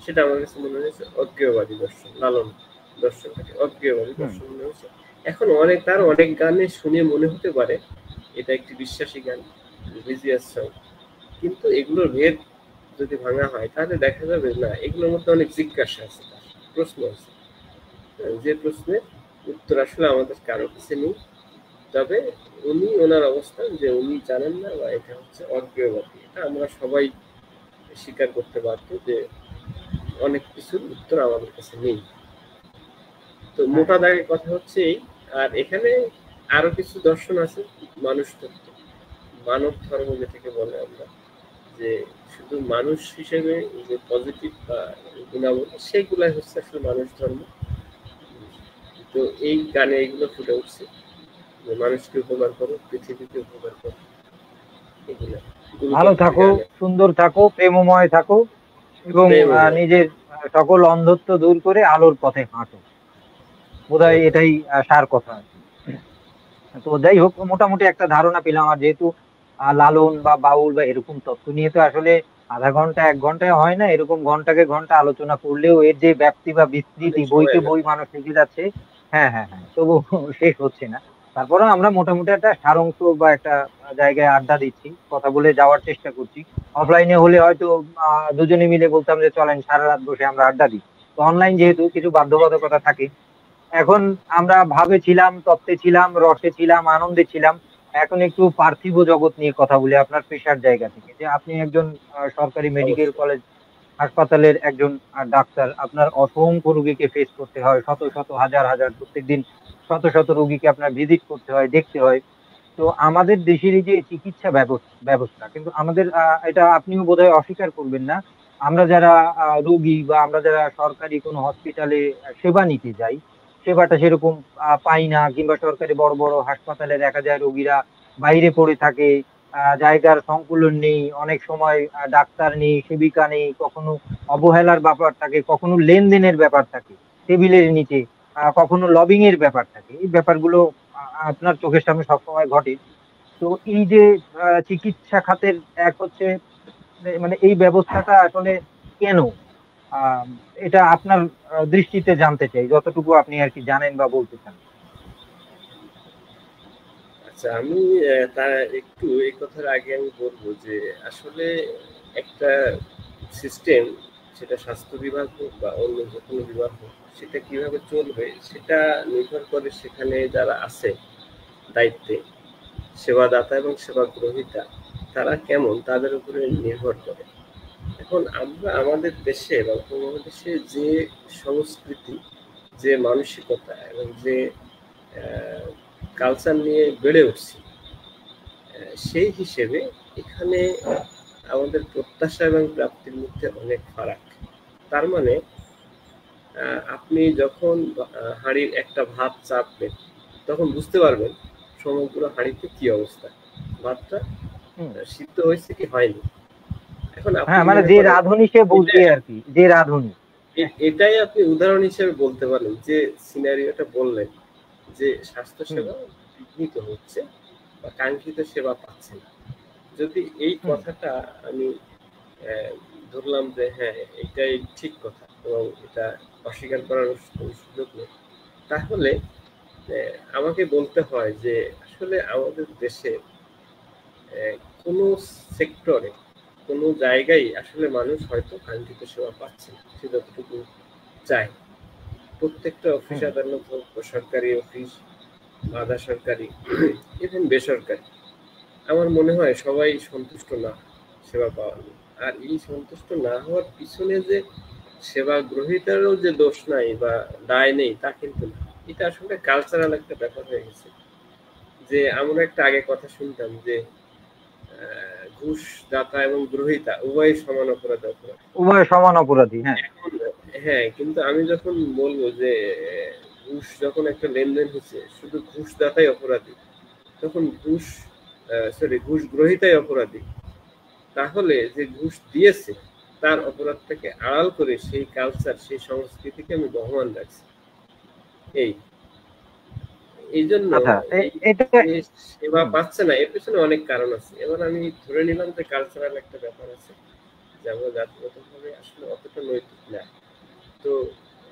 সেটা আমার কাছে মনে হয়েছে অজ্ঞেয়বাদী দর্শন। লালন দর্শনটাকে অজ্ঞেয়বাদী দর্শন মনে হয়েছে। এখন তার অনেক গানে শুনে মনে হতে পারে এটা একটি বিশ্বাসী গান, রিলিজিয়াস সং, কিন্তু এগুলোর ভেদ যদি ভাঙা হয়, তাহলে দেখা যাবে না, এগুলোর মধ্যে অনেক জিজ্ঞাসা আছে। প্রশ্ন আছে, যে প্রশ্নের উত্তর আসলে আমাদের কারো কাছে নেই। তবে উনি ওনার অবস্থান যে উনি জানেন না বা এটা হচ্ছে অজ্ঞেয়বাদী, এটা আমরা সবাই স্বীকার করতে বাধ্য যে অনেক কিছুর উত্তর আমাদের কাছে নেই। তো মোটা দাগে কথা হচ্ছে এই। আর এখানে আরো কিছু দর্শন আছে, মানুষ তত্ত্ব, মানব ধর্ম যেটাকে বলে আমরা, যে শুধু মানুষ হিসেবে যে পজিটিভ বা গুণাবলী সেইগুলাই হচ্ছে আসলে মানুষ ধর্ম। তো এই গানে এইগুলো ফুটে উঠছে যে মানুষকে উপকার করো, পৃথিবীকে উপকার করো, এগুলো ভালো থাকো, সুন্দর থাকো, প্রেমময় থাকো এবং নিজের সকল অন্ধত্ব দূর করে আলোর পথে হাঁটো, বোধহয় এটাই সার কথা আর কি। তো যাই হোক, মোটামুটি একটা ধারণা পেলাম। আর যেহেতু লালন বা বাউল বা এরকম তত্ত্ব নিয়ে তো আসলে আধা ঘন্টা 1 ঘন্টায় হয় না, এরকম ঘন্টাকে ঘন্টা আলোচনা করলেও এর যে ব্যাপ্তি বা বিস্তৃতি, বইকে বই মানুষ লিখে যাচ্ছে। হ্যাঁ হ্যাঁ হ্যাঁ, তবু শেষ হচ্ছে না। তারপরেও আমরা মোটামুটি একটা সারাংশ বা একটা জায়গায় আড্ডা দিচ্ছি, কথা বলে যাওয়ার চেষ্টা করছি। অফলাইনে হলে হয়তো দুজনে মিলে বলতাম যে চলেন সারা রাত বসে আমরা আড্ডা দিই। তো অনলাইন যেহেতু কিছু বাধ্যবাধকতা থাকে, এখন আমরা ভাবে ছিলাম, তত্ত্বে ছিলাম, রসে ছিলাম, আনন্দে ছিলাম। এখন একটু পার্থিব জগৎ নিয়ে কথা বলি, আপনার পেশার জায়গা থেকে। যে আপনি একজন সরকারি মেডিকেল কলেজ হাসপাতালের একজন ডাক্তার, আপনার অসংখ্য রোগীকে ফেস করতে হয়, শত শত হাজার হাজার প্রত্যেকদিন শত শত রোগীকে আপনার ভিজিট করতে হয়, দেখতে হয়। তো আমাদের দেশের এই যে চিকিৎসা ব্যবস্থা, কিন্তু আমাদের এটা আপনিও বোধহয় অস্বীকার করবেন না, আমরা যারা রোগী বা আমরা যারা সরকারি কোনো হসপিটালে সেবা নিতে যাই, সেবাটা সেরকম পাই না। কিংবা সরকারি বড় বড় হাসপাতালে দেখা যায় রোগীরা বাইরে পড়ে থাকে, জায়গার সংকুলন নেই, অনেক সময় ডাক্তার নেই, সেবিকা নেই, কখনো অবহেলার ব্যাপার থাকে, কখনো লেনদেনের ব্যাপার থাকে টেবিলের নিচে, কখনো লবিং এর ব্যাপার থাকে। এই ব্যাপারগুলো আপনার চোখের সামনে সবসময় ঘটে। তো এই যে চিকিৎসা খাতের এক হচ্ছে মানে এই ব্যবস্থাটা আসলে কেন, আহ এটা আপনার দৃষ্টিতে জানতে চাই, যতটুকু আপনি আর কি জানেন বা বলতে চান। আচ্ছা, আমি তা একটু এই কথার আগে আমি বলবো যে আসলে একটা সিস্টেম, সেটা স্বাস্থ্য বিভাগ হোক বা অন্য যে কোনো বিভাগ হোক, সেটা কিভাবে চলবে সেটা নির্ভর করে সেখানে যারা আছে দায়িত্বে, সেবাদাতা এবং সেবা গ্রহীতা, তারা কেমন তাদের উপরে নির্ভর করে। এখন আমরা আমাদের দেশে বা উপমহাদেশে যে সংস্কৃতি, যে মানসিকতা এবং যে কালচার নিয়ে বেড়ে উঠছি, সেই হিসেবে এখানে আমাদের প্রত্যাশা এবং প্রাপ্তির মধ্যে অনেক ফারাক। তার মানে আপনি যখন হাঁড়ির একটা ভাত চাপবেন, তখন বুঝতে পারবেন সমগ্র হাঁড়িতে কি অবস্থা, ভাতটা সিদ্ধ হয়েছে কি হয়নি। এখন আপনি মানে যে রাঁধুনি সে বুঝবে আর কি, যে রাঁধুনি। এটাই আপনি উদাহরণ হিসেবে বলতে পারেন, যে সিনারিওটা বললেন যে স্বাস্থ্য সেবা বিঘ্নিত হচ্ছে বা কাঙ্ক্ষিত সেবা পাচ্ছে না। যদি এই কথাটা আমি ধরলাম যে হ্যাঁ এটাই ঠিক কথা এবং এটা অস্বীকার করার সুযোগ নেই, তাহলে আমাকে বলতে হয় যে আসলে আমাদের দেশে কোনো সেক্টরে, কোনো জায়গায় আসলে মানুষ হয়তো কাঙ্ক্ষিত সেবা পাচ্ছে না, সে যতটুকু চায়। প্রত্যেকটা অফিস আদালত হোক, সরকারি অফিস, আধা সরকারি, ইভেন বেসরকারি, আমার মনে হয় সবাই সন্তুষ্ট না সেবা পাওয়া নিয়ে। আর এই সন্তুষ্ট না হওয়ার পিছনে যে সেবা গ্রহীতারও যে দোষ নাই বা দায় নেই তা কিন্তু না, এটা আসলে কালচারাল একটা ব্যাপার হয়ে গেছে। যে আমরা একটা আগে কথা শুনতাম যে ঘুষ দাতা এবং গ্রহীতা উভয় সমান অপরাধী, উভয় সমান অপরাধী। হ্যাঁ হ্যাঁ, কিন্তু আমি যখন বলবো যে ঘুষ যখন একটা লেনদেন হচ্ছে শুধু ঘুষ দাতাই অপরাধী, তখন ঘুষ গ্রহীতাই অপরাধী, তাহলে যে ঘুষ দিয়েছে তার অপরাধটাকে আড়াল করে সেই কালচার, সেই সংস্কৃতিকে আমি বহমান রাখছি। এই জন্য সেবা পাচ্ছে না, এর পেছনে অনেক কারণ আছে। এবার আমি ধরে নিলাম যে কালচারাল একটা ব্যাপার আছে, যে আমরা জাতিগতভাবে আসলে অতটা নৈতিক না। তো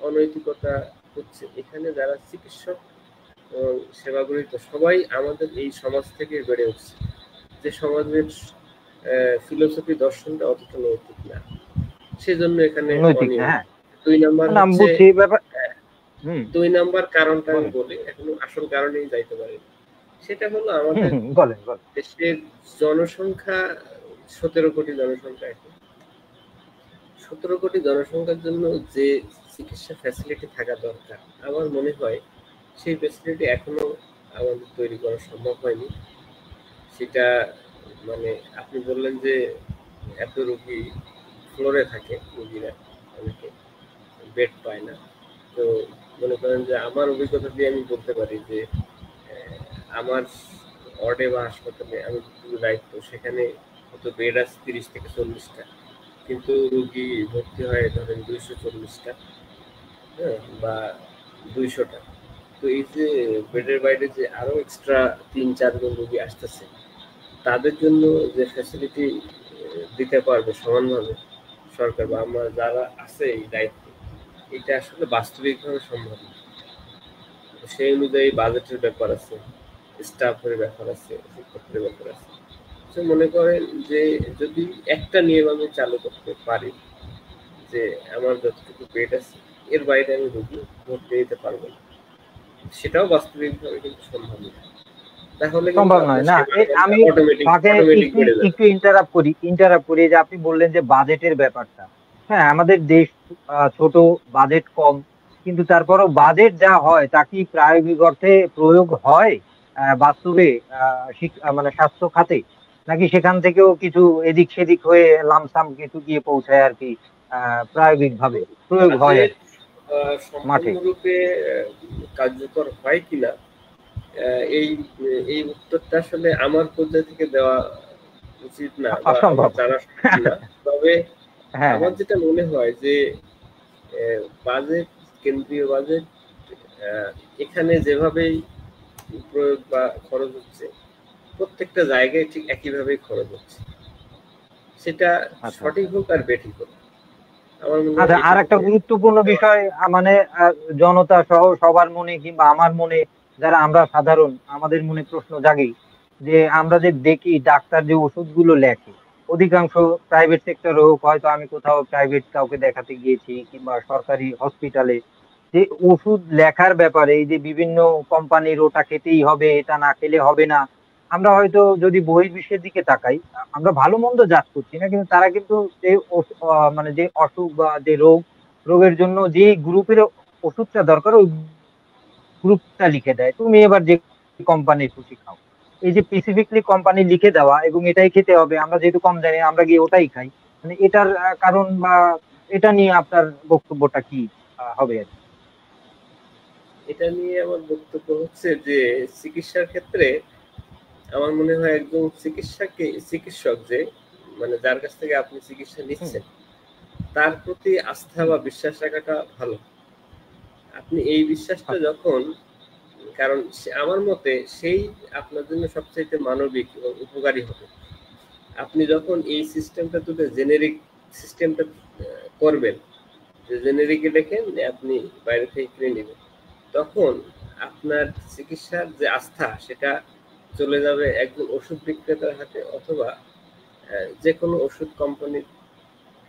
অনৈতিকতা হচ্ছে এখানে যারা চিকিৎসক এবং সেবা গ্রহীত সবাই আমাদের এই সমাজ থেকে বেড়ে উঠছে, যে সমাজের ফিলোসফি দর্শনটা অতটা নৈতিক না, সেজন্য এখানে দুই নাম্বার না, আমি হচ্ছে বুঝছি ব্যাপার। হুম, ২ নাম্বার কারণটা আমি বলেন। বলি, এখনো আসল কারণেই যাইতে পারি। সেটা হলো আমাদের বলেন বলেন। দেশের জনসংখ্যা ১৭ কোটি জনসংখ্যা এখন। ১৭ কোটি জনসংখ্যার জন্য যে চিকিৎসা ফ্যাসিলিটি থাকা দরকার, আমার মনে হয় সেই ফ্যাসিলিটি এখনো আমাদের তৈরি করা সম্ভব হয়নি। সেটা মানে আপনি বললেন যে এত রোগী ফ্লোরে থাকে, রোগীরা অনেকে বেড পায় না। তো মনে করেন যে আমার অভিজ্ঞতা দিয়ে আমি বলতে পারি যে আমার ওয়ার্ডে বা হাসপাতালে আমি যতটুকু দায়িত্ব, সেখানে হয়তো বেড আছে ৩০ থেকে ৪০টা, কিন্তু রোগী ভর্তি হয় ধরেন ২৪০টা, হ্যাঁ, বা ২০০টা। তো এই যে বেডের বাইরে যে আরো এক্সট্রা ৩-৪ জন রোগী আসতেছে, তাদের জন্য যে ফ্যাসিলিটি দিতে পারবে সমানভাবে সরকার বা আমরা যারা আছে এই দায়িত্বে, এটা আসলে বাস্তবিকভাবে সম্ভব না। সেই অনুযায়ী বাজেটের ব্যাপার আছে, স্টাফের ব্যাপার আছে, ওষুধপত্রের ব্যাপার আছে। তো মনে করেন যে যদি একটা নিয়ম আমি চালু করতে পারি যে আমার যতটুকু বেড আছে এর বাইরে আমি রোগী ভর্তি দিতে পারবো না, সেটাও বাস্তবিকভাবে কিন্তু সম্ভব না। তাহলে কিন্তু সম্ভব নয় আপনার না। সেবার আমি অটোমেটিক ফাঁকে অটোমেটিক একটু বেড়ে যাবে। একটু ইন্টারাপ্ট করি যে আপনি বললেন যে বাজেটের ব্যাপারটা। হ্যাঁ, আমাদের দেশ ছোট, বাজেট কম, কিন্তু তারপরও বাজেট যা হয় তা কি প্রায়োগিক অর্থে প্রয়োগ হয় বাস্তবে মানে স্বাস্থ্য খাতে, নাকি সেখান থেকেও কিছু এদিক সেদিক হয়ে লামসাম কিছু গিয়ে পৌঁছায় আর কি প্রায়োগিক ভাবে প্রয়োগ হয় আর বাজেট কি মাঠে? সম্পূর্ণরূপে কার্যকর হয় কিনা, এই এই উত্তরটা আসলে আমার পর্যায়ে থেকে দেওয়া উচিত না বা আমার অসম্ভব। জানা সম্ভব না। তবে হ্যাঁ আমার হ্যাঁ। যেটা মনে হয় যে বাজেট, কেন্দ্রীয় বাজেট এখানে যেভাবেই প্রয়োগ বা খরচ হচ্ছে, প্রত্যেকটা জায়গায় ঠিক একইভাবেই খরচ হচ্ছে। সেটা আচ্ছা সঠিক আচ্ছা। হোক আর বেঠিক হোক, আমার মনে হয় আচ্ছা, আর একটা এটুকুতে গুরুত্বপূর্ণ দেওয়া। বিষয় মানে জনতা সহ সবার মনে কিংবা আমার মনে, যারা আমরা সাধারণ, আমাদের মনে প্রশ্ন জাগেই যে আমরা যে দেখি ডাক্তার যে ওষুধগুলো লেখে, অধিকাংশ প্রাইভেট সেক্টর হোক, হয়তো আমি কোথাও প্রাইভেট কাউকে দেখাতে গিয়েছি কিংবা সরকারি হসপিটালে, যে ওষুধ লেখার ব্যাপারে এই যে বিভিন্ন কোম্পানির ওটা খেতেই হবে, এটা না খেলে হবে না। আমরা হয়তো যদি বহির্বিশ্বের দিকে তাকাই, আমরা ভালো মন্দ জাজ করছি না, কিন্তু তারা কিন্তু যে মানে যে অসুখ বা যে রোগের জন্য যে গ্রুপের ওষুধটা দরকার ওই গ্রুপটা লিখে দেয়, তুমি এবার যে কোম্পানির খুশি খাও। এই যে স্পেসিফিকলি কোম্পানি লিখে দেওয়া এবং এটাই খেতে হবে, আমরা যেহেতু কম জানি আমরা গিয়ে ওটাই খাই, মানে এটার কারণ বা এটা নিয়ে আপনার বক্তব্যটা কি হবে আর কি? এটা নিয়ে আমার বক্তব্য হচ্ছে যে চিকিৎসার ক্ষেত্রে আমার মনে হয় একজন চিকিৎসক যে মানে যার কাছ থেকে আপনি চিকিৎসা হুম, নিচ্ছেন, তার প্রতি আস্থা হুম, বা বিশ্বাস রাখাটা ভালো। আপনি এই বিশ্বাসটা আচ্ছা যখন, কারণ আমার মতে সেই আপনার জন্য সবচাইতে মানবিক এবং উপকারী হবে। আপনি যখন এই সিস্টেমটা তুলে জেনেরিক সিস্টেমটা করবেন, যে জেনেরিকে লেখেন আপনি বাইরে থেকে কিনে নেবেন, তখন আপনার চিকিৎসার যে আস্থা সেটা চলে যাবে একজন ওষুধ বিক্রেতার হাতে, অথবা যে কোনো ওষুধ কোম্পানির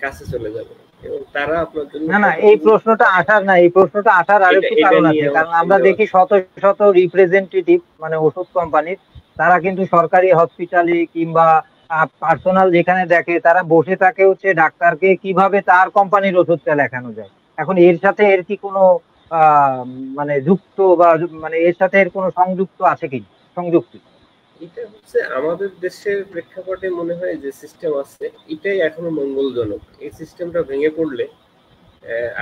কাছে চলে যাবে, এবং তারা আপনার জন্য না না, এই কতটুকু প্রশ্নটা আসার না, এই প্রশ্নটা আসার এটা আরেকটু এটা কারণ নিয়ে আছে, আমার কারণ আমরা সন্দেহ দেখি আছে। শত শত রিপ্রেজেন্টেটিভ মানে ওষুধ কোম্পানির, তারা কিন্তু সরকারি হসপিটালে কিংবা পার্সোনাল যেখানে দেখে তারা বসে থাকে হচ্ছে ডাক্তারকে কিভাবে তার কোম্পানির ওষুধটা লেখানো যায়। এখন এর সাথে এর কি কোনো আহ মানে যুক্ত বা মানে এর সাথে এর কোনো সংযুক্ত আছে কি, সংযুক্তি? এটা হচ্ছে আমাদের দেশের প্রেক্ষাপটে মনে হয় যে সিস্টেম আছে, এটাই এখনো মঙ্গলজনক। এই সিস্টেমটা ভেঙে পড়লে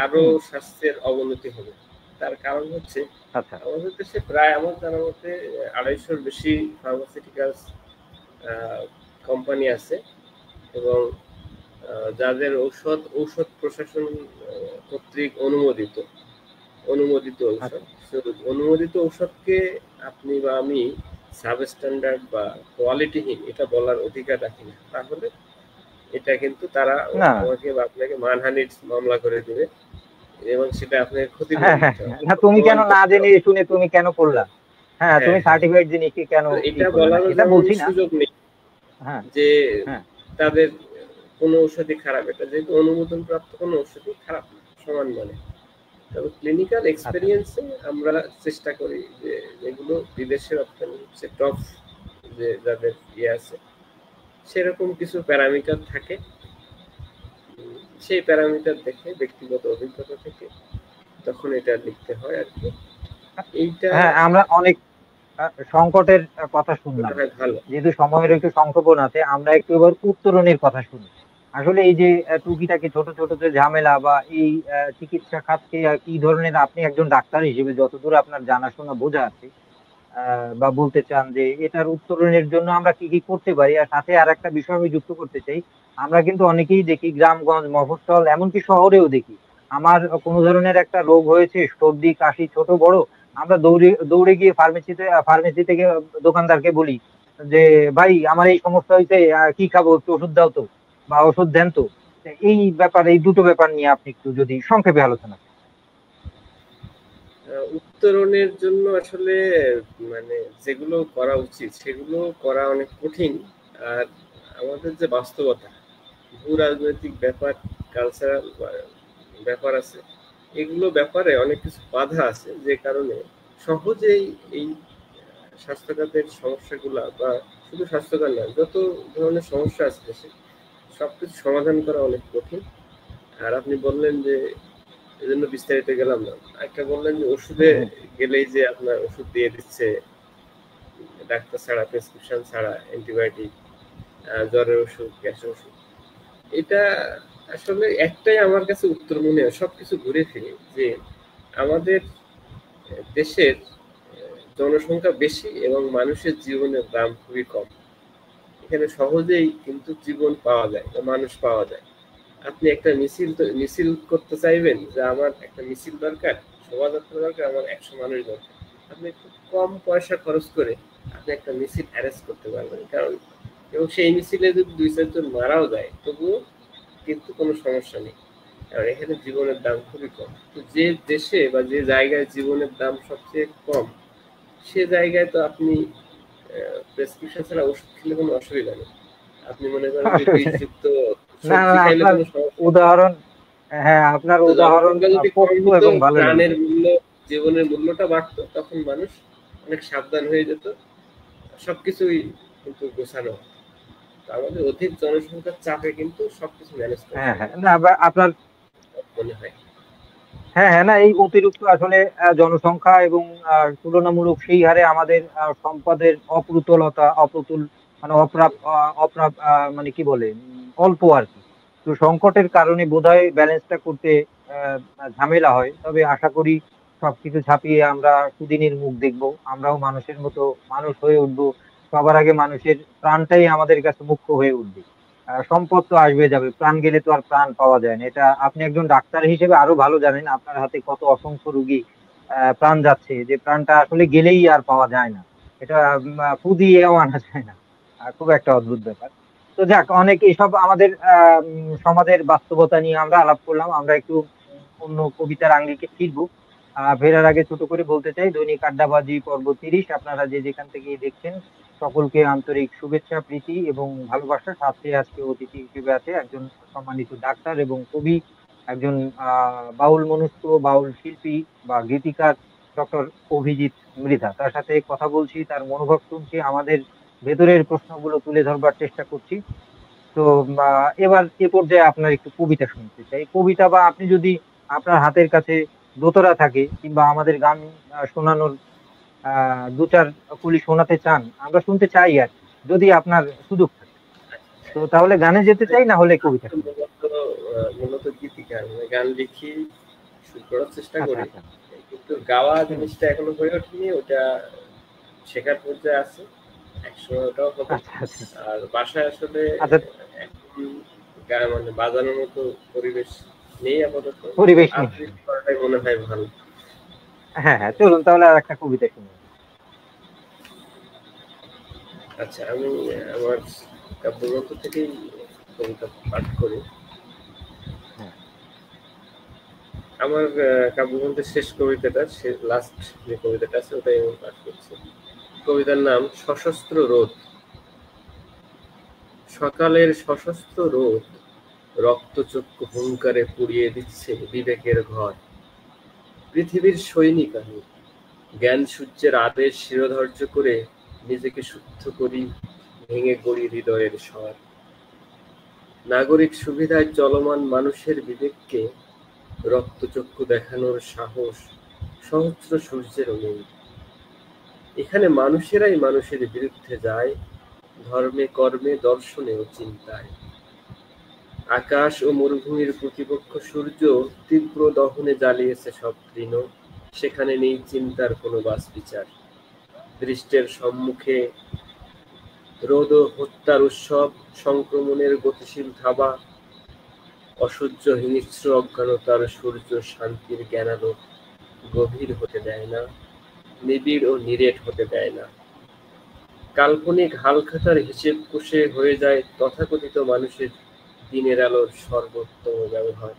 আরো হুম। স্বাস্থ্যের অবনতি হবে। তার কারণ হচ্ছে আচ্ছা আমাদের দেশে প্রায় আমার জানা মতে ২৫০-র বেশি ফার্মাসিউটিক্যালস কোম্পানি আছে, এবং যাদের ঔষধ প্রশাসন কর্তৃক অনুমোদিত অনুমোদিত ঔষধ। আচ্ছা। So, অনুমোদিত ঔষধকে আপনি বা আমি সাবস্ট্যান্ডার্ড বা কোয়ালিটিহীন এটা বলার অধিকার রাখি না। তাহলে এটা কিন্তু তারা না। আমাকে বা আপনাকে মানহানির মামলা করে দিবে, এবং সেটা আপনাকে হ্যাঁ ক্ষতিপূরণ হ্যাঁ দিতে হ্যাঁ, হবে, না তুমি প্রমাণ কেন না করতে জেনে হবে। শুনে তুমি কেন করলা? হ্যাঁ, হ্যাঁ, তুমি হ্যাঁ। সার্টিফাইড জিনিস কি কেন তো ই এটা করলে না, বলারও এটা যেমন বলছি না। সুযোগ নেই হ্যাঁ যে হ্যাঁ। তাদের কোনো ঔষধই খারাপ, এটা যেহেতু অনুমোদন প্রাপ্ত কোনো ঔষধই খারাপ না, সমান মানে। তবে ক্লিনিক্যাল এক্সপেরিয়েন্সে আমরা চেষ্টা করি যে যেগুলো বিদেশে রপ্তানি হচ্ছে টপ যে যাদের আছে সেরকম কিছু প্যারামিটার থাকে, সেই প্যারামিটার দেখে ব্যক্তিগত অভিজ্ঞতা থেকে তখন এটা লিখতে হয় আর কি। এইটা হ্যাঁ, আমরা অনেক সংকটের কথা শুনলাম, ভালো। যেহেতু সময়ের একটু সংক্ষেপণ আছে, আমরা একটু এবার উত্তরণের কথা শুনি। আসলে এই যে টুকিটাকি ছোট ছোট যে ঝামেলা বা এই চিকিৎসা খাতকে কি ধরনের, আপনি একজন ডাক্তার হিসেবে যতদূর আপনার জানাশোনা বোঝা আছে, বা বলতে চান যে এটার উত্তরণের জন্য আমরা কি কি করতে পারি। আর সাথে আর একটা বিষয় আমি যুক্ত করতে চাই, আমরা কিন্তু অনেকেই দেখি গ্রামগঞ্জ মফস্বল এমনকি শহরেও দেখি, আমার কোনো ধরনের একটা রোগ হয়েছে, সর্দি কাশি ছোট বড়, আমরা দৌড়ে দৌড়ে গিয়ে ফার্মেসি থেকে দোকানদারকে বলি যে ভাই আমার এই সমস্যা হয়েছে, কি খাবো, একটু ওষুধ দাও তো, বা ওষুধ দেন তো। এই ব্যাপার, এই দুটো ব্যাপার নিয়ে আপনি একটু যদি সংক্ষেপে আলোচনা করেন। উত্তরণের জন্য আসলে মানে যেগুলো করা উচিত সেগুলো করা অনেক কঠিন। আর আমাদের যে বাস্তবতা, ভূ রাজনৈতিক ব্যাপার, কালচারাল ব্যাপার আছে, এগুলো ব্যাপারে অনেক কিছু বাধা আছে, যে কারণে সহজেই এই স্বাস্থ্যখাতের সমস্যাগুলা, বা শুধু স্বাস্থ্যখাত না, যত ধরনের সমস্যা আছে দেশে সবকিছু সমাধান করা অনেক কঠিন। আর আপনি বললেন যে এজন্য বিস্তারিত গেলাম না, একটা বললেন যে ওষুধে গেলেই যে আপনার ওষুধ দিয়ে দিচ্ছে ডাক্তার ছাড়া, প্রেসক্রিপশন ছাড়া, অ্যান্টিবায়োটিক, জ্বরের ওষুধ, গ্যাসের ওষুধ। এটা আসলে একটাই আমার কাছে উত্তর মনে হয় সবকিছু ঘুরে ফিরে, যে আমাদের দেশের জনসংখ্যা বেশি এবং মানুষের জীবনের দাম খুবই কম। এখানে সহজেই কিন্তু জীবন পাওয়া যায় বা মানুষ পাওয়া যায়। আপনি একটা মিছিল করতে চাইবেন যে আমার একটা মিছিল দরকার, শোভাযাত্রা দরকার, আমার 100 মানুষ দরকার, আপনি খুব কম পয়সা খরচ করে আপনি একটা মিছিল অ্যারেঞ্জ করতে পারবেন। কারণ এবং সেই মিছিলে যদি 2-4 জন মারাও যায় তবুও কিন্তু কোনো সমস্যা নেই, কারণ এখানে জীবনের দাম খুবই কম। তো যে দেশে বা যে জায়গায় জীবনের দাম সবচেয়ে কম, সে জায়গায় তো আপনি প্রেসক্রিপশন ছাড়া ওষুধ খেলে কোনো অসুবিধা নেই। আপনি মনে করেন যে বিষযুক্ত না সবজি না, খাইলে আপনার কোনো সমস্যা নেই। উদাহরণ, হ্যাঁ আপনার তো উদাহরণ জনসংখ্যা যদি কম পোক্ত হতো, এবং ভালো প্রাণের লেগেছে। মূল্য, জীবনের মূল্যটা বাড়তো, তখন মানুষ অনেক সাবধান হয়ে যেত, সবকিছুই কিন্তু গোছানো হতো। তো আমাদের অধিক জনসংখ্যার চাপে কিন্তু সবকিছু ম্যানেজ করা হ্যাঁ হ্যাঁ, সম্ভব না আপনার, মনে হয়। হ্যাঁ হ্যাঁ, না এই অতিরিক্ত আসলে জনসংখ্যা এবং তুলনামূলক সেই হারে আমাদের সম্পদের অপ্রতুলতা, অপ্রতুল মানে মানে কি বলে, অল্প আর কি। তো সংকটের কারণে বোধহয় ব্যালেন্সটা করতে আহ, ঝামেলা হয়। তবে আশা করি সবকিছু ছাপিয়ে আমরা সুদিনের মুখ দেখবো, আমরাও মানুষের মতো মানুষ হয়ে উঠবো। সবার আগে মানুষের প্রাণটাই আমাদের কাছে মুখ্য হয়ে উঠবে। সম্পদ তো আসবে যাবে, প্রাণ গেলে তো আর প্রাণ পাওয়া যায় না। এটা আপনি একজন ডাক্তার হিসেবে আরো ভালো জানেন, আপনার হাতে কত অসংখ্য রুগী প্রাণ যাচ্ছে, যে প্রাণটা আসলে গেলেই আর পাওয়া যায় না। এটা ফু দিয়েও আনা যায় না। খুব একটা অদ্ভুত ব্যাপার। তো যাক, অনেক এইসব আমাদের সমাজের বাস্তবতা নিয়ে আমরা আলাপ করলাম। আমরা একটু অন্য কবিতার আঙ্গিকে ফিরবো। ফেরার আগে ছোট করে বলতে চাই, দৈনিক আড্ডাবাজি পর্ব 30 আপনারা যে যেখান থেকে দেখছেন, সকলকে আন্তরিক শুভেচ্ছা, প্রীতি এবং ভালোবাসা। সাথে আজকে অতিথি হিসেবে আছে একজন সম্মানিত ডাক্তার এবং কবি, একজন বাউল মনস্ক, বাউল শিল্পী বা গীতিকার, ডক্টর অভিজিৎ মৃধা। তার সাথে কথা বলছি, তার মনোভাব শুনছি, আমাদের ভেতরের প্রশ্নগুলো তুলে ধরবার চেষ্টা করছি। তো এবার এ পর্যায়ে আপনার একটু কবিতা শুনতে চাই। কবিতা, বা আপনি যদি আপনার হাতের কাছে দোতরা থাকে কিংবা আমাদের গান শোনানোর দু চার কুলি শোনাতে চান, আমরা শুনতে চাই আর কি, যদি আপনার সুযোগ থাকে। তো তাহলে গানে যেতে চাই, না হলে কবিতা শুনি। মূলত গীতিকার, মানে গান লিখি, সুর করার চেষ্টা আচ্ছা করি, আচ্ছা। কিন্তু গাওয়া হুম। জিনিসটা এখনো হয়ে ওঠেনি। ওটা শেখার পর্যায়ে আছে, একসময় ওটাও হবে। আচ্ছা আচ্ছা আর বাসায় আসলে আচ্ছা। এখন মানে বাজানোর মতো পরিবেশ নেই আপাতত, তো পরিবেশ নেই। আবৃত্তি করাটাই মনে হয় ভালো। হ্যাঁ হ্যাঁ, চলুন তাহলে আর একটা কবিতা শুনি। আচ্ছা, আমি আমার কাব্যগ্রন্থ থেকেই কবিতা পাঠ করি। হ্যাঁ। আমার কাব্যগ্রন্থের শেষ কবিতাটা, লাস্ট যে কবিতাটা আছে ওটাই আমি পাঠ করছি। কবিতার নাম সশস্ত্র রোদ। সকালের সশস্ত্র রোদ রক্তচক্ষু হুঙ্কারে পুড়িয়ে দিচ্ছে বিবেকের ঘর। পৃথিবীর সৈনিক আমি, জ্ঞান সূর্যের আদেশ শিরোধার্য করে নিজেকে শুদ্ধ করি, ভেঙে গড়ি হৃদয়ের স্বর। নাগরিক সুবিধায় চলমান মানুষের বিবেককে রক্তচক্ষু দেখানোর সাহস সহস্র সূর্যেরও নেই। এখানে মানুষেরাই মানুষের বিরুদ্ধে যায়, ধর্মে কর্মে দর্শনে ও চিন্তায়। আকাশ ও মরুভূমির প্রতিপক্ষ সূর্য তীব্র দহনে জ্বালিয়েছে সব তৃণ, সেখানে নেই চিন্তার কোনো বাছবিচার। দৃষ্টের সম্মুখে রোদ ও হত্যার উৎসব, সংক্রমণের গতিশীল থাবা, অসহ্য হিংস্র অজ্ঞানতার সূর্য শান্তির জ্ঞানালো গভীর হতে দেয় না, নিবিড় ও নিরেট হতে দেয় না। কাল্পনিক হালখাতার হিসেব কষে হয়ে যায় তথাকথিত মানুষের দিনের আলোর সর্বোত্তম ব্যবহার।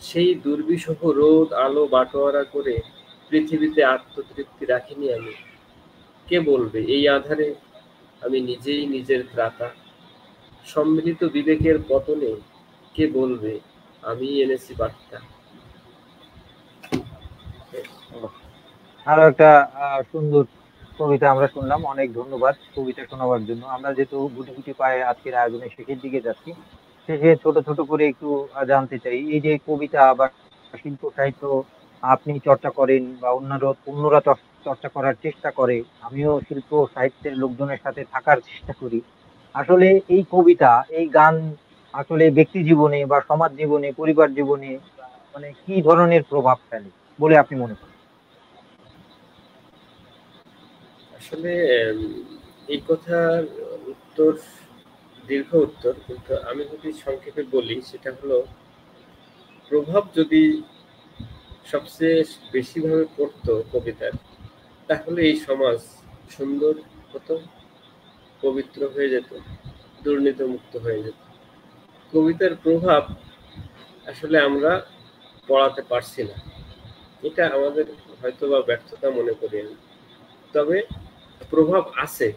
সেই দুর্বিষহ রোদ আলো বাটোয়ারা করে পৃথিবীতে আত্মতৃপ্তি রাখিনি আমি। কে বলবে এই আধারে আমি নিজেই নিজের ত্রাতা? সম্মিলিত বিবেকের পতনে কে বলবে আমি এনেছি বার্তা? আরো একটা সুন্দর কবিতা আমরা শুনলাম। অনেক ধন্যবাদ কবিতা শোনাবার জন্য। আমরা যেহেতু গুটি গুটি পায়ে আজকের আয়োজনের শেষের দিকে যাচ্ছি, শেষে ছোট ছোট করে একটু জানতে চাই, এই যে কবিতা বা শিল্প সাহিত্য আপনি চর্চা করেন বা অন্যরা চর্চা করার চেষ্টা করে, আমিও শিল্প সাহিত্যের লোকজনের সাথে থাকার চেষ্টা করি। আসলে এই কবিতা, এই গান আসলে ব্যক্তি জীবনে বা সমাজ জীবনে, পরিবার জীবনে মানে কি ধরনের প্রভাব ফেলে বলে আপনি মনে করেন? আসলে এই কথার উত্তর দীর্ঘ উত্তর, কিন্তু আমি যদি সংক্ষেপে বলি সেটা হলো, প্রভাব যদি সবচেয়ে বেশিভাবে পড়তো কবিতার, তাহলে এই সমাজ সুন্দর হতো, পবিত্র হয়ে যেত, দুর্নীতিমুক্ত হয়ে যেত। কবিতার প্রভাব আসলে আমরা পড়াতে পারছি না, এটা আমাদের হয়তোবা ব্যর্থতা মনে করি আমি। তবে প্রভাব আছে,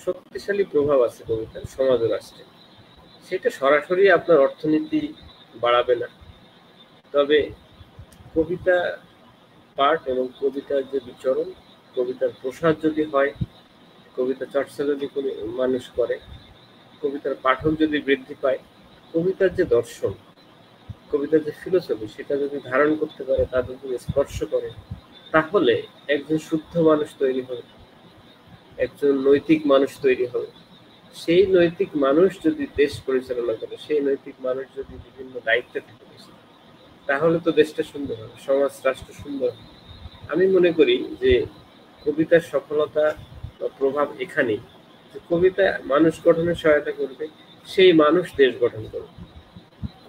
শক্তিশালী প্রভাব আছে কবিতার সমাজ ও রাষ্ট্রে। সেটা সরাসরি আপনার অর্থনীতি বাড়াবে না, তবে কবিতা পাঠ এবং কবিতার যে বিচরণ, কবিতার প্রসার যদি হয়, কবিতা চর্চা যদি কোনো মানুষ করে, কবিতার পাঠক যদি বৃদ্ধি পায়, কবিতার যে দর্শন, কবিতার যে ফিলোসফি, সেটা যদি ধারণ করতে পারে, তাদের যদি স্পর্শ করে, তাহলে একজন শুদ্ধ মানুষ তৈরি হবে, একজন নৈতিক মানুষ তৈরি হবে। সেই নৈতিক মানুষ যদি দেশ পরিচালনা করে, সেই নৈতিক মানুষ যদি বিভিন্ন দায়িত্বে থাকে, তাহলে তো দেশটা সুন্দর হবে, সমাজ রাষ্ট্র সুন্দর হবে। আমি মনে করি যে কবিতার সফলতা বা প্রভাব এখানেই, যে কবিতা মানুষ গঠনে সহায়তা করবে, সেই মানুষ দেশ গঠন করবে।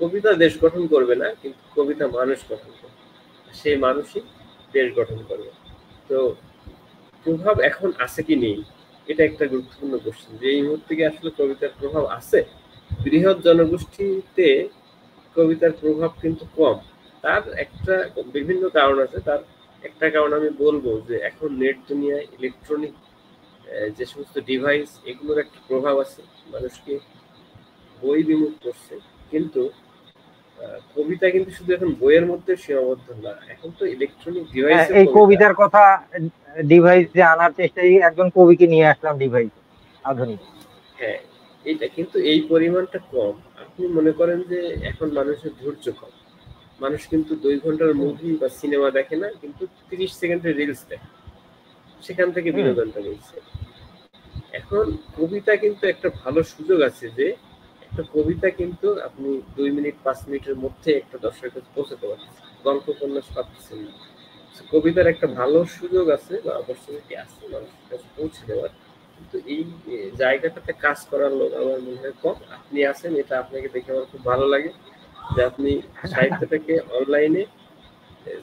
কবিতা দেশ গঠন করবে না, কিন্তু কবিতা মানুষ গঠন করবে, সেই মানুষই দেশ গঠন করবে। তো প্রভাব এখন আছে কি নেই, এটা একটা গুরুত্বপূর্ণ কোশ্চেন, যে এই মুহূর্তে কি আসলে কবিতার প্রভাব আছে? বৃহৎ জনগোষ্ঠীতে কবিতার প্রভাব কিন্তু কম। তার একটা বিভিন্ন কারণ আছে। তার একটা কারণ আমি বলবো যে এখন নেট দুনিয়ায় ইলেকট্রনিক যে সমস্ত ডিভাইস, এগুলোর একটা প্রভাব আছে, মানুষকে বই বিমুখ করছে। কিন্তু কবিতা কিন্তু শুধু এখন বইয়ের মধ্যে সীমাবদ্ধ না, এখন তো ইলেকট্রনিক ডিভাইসেও এই কবিতা। কবিতার কথা ডিভাইসে আনার চেষ্টায় একজন কবিকে নিয়ে আসলাম ডিভাইসে, আধুনিক। হ্যাঁ, এইটা কিন্তু এই পরিমাণটা কম। আপনি মনে করেন যে এখন মানুষের ধৈর্য কম, মানুষ কিন্তু 2 ঘন্টার মুভি বা সিনেমা দেখে না, কিন্তু 30 সেকেন্ডের রিলস দেখে, সেখান থেকে বিনোদনটা নিচ্ছে। এখন কবিতা কিন্তু একটা ভালো সুযোগ আছে, যে একটা কবিতা কিন্তু আপনি 2 মিনিট 5 মিনিটের মধ্যে একটা দর্শকের কাছে পৌঁছাতে পারছেন, গল্প উপন্যাস পাচ্ছেন না। কবিতার একটা ভালো সুযোগ আছে বা অপরচুনিটি আছে মানুষের কাছে পৌঁছে দেওয়ার, কিন্তু এই জায়গাটাতে কাজ করার লোক আমার মনে হয় কম। আপনি আছেন, এটা আপনাকে দেখে আমার খুব ভালো লাগে যে আপনি সাহিত্যটাকে অনলাইনে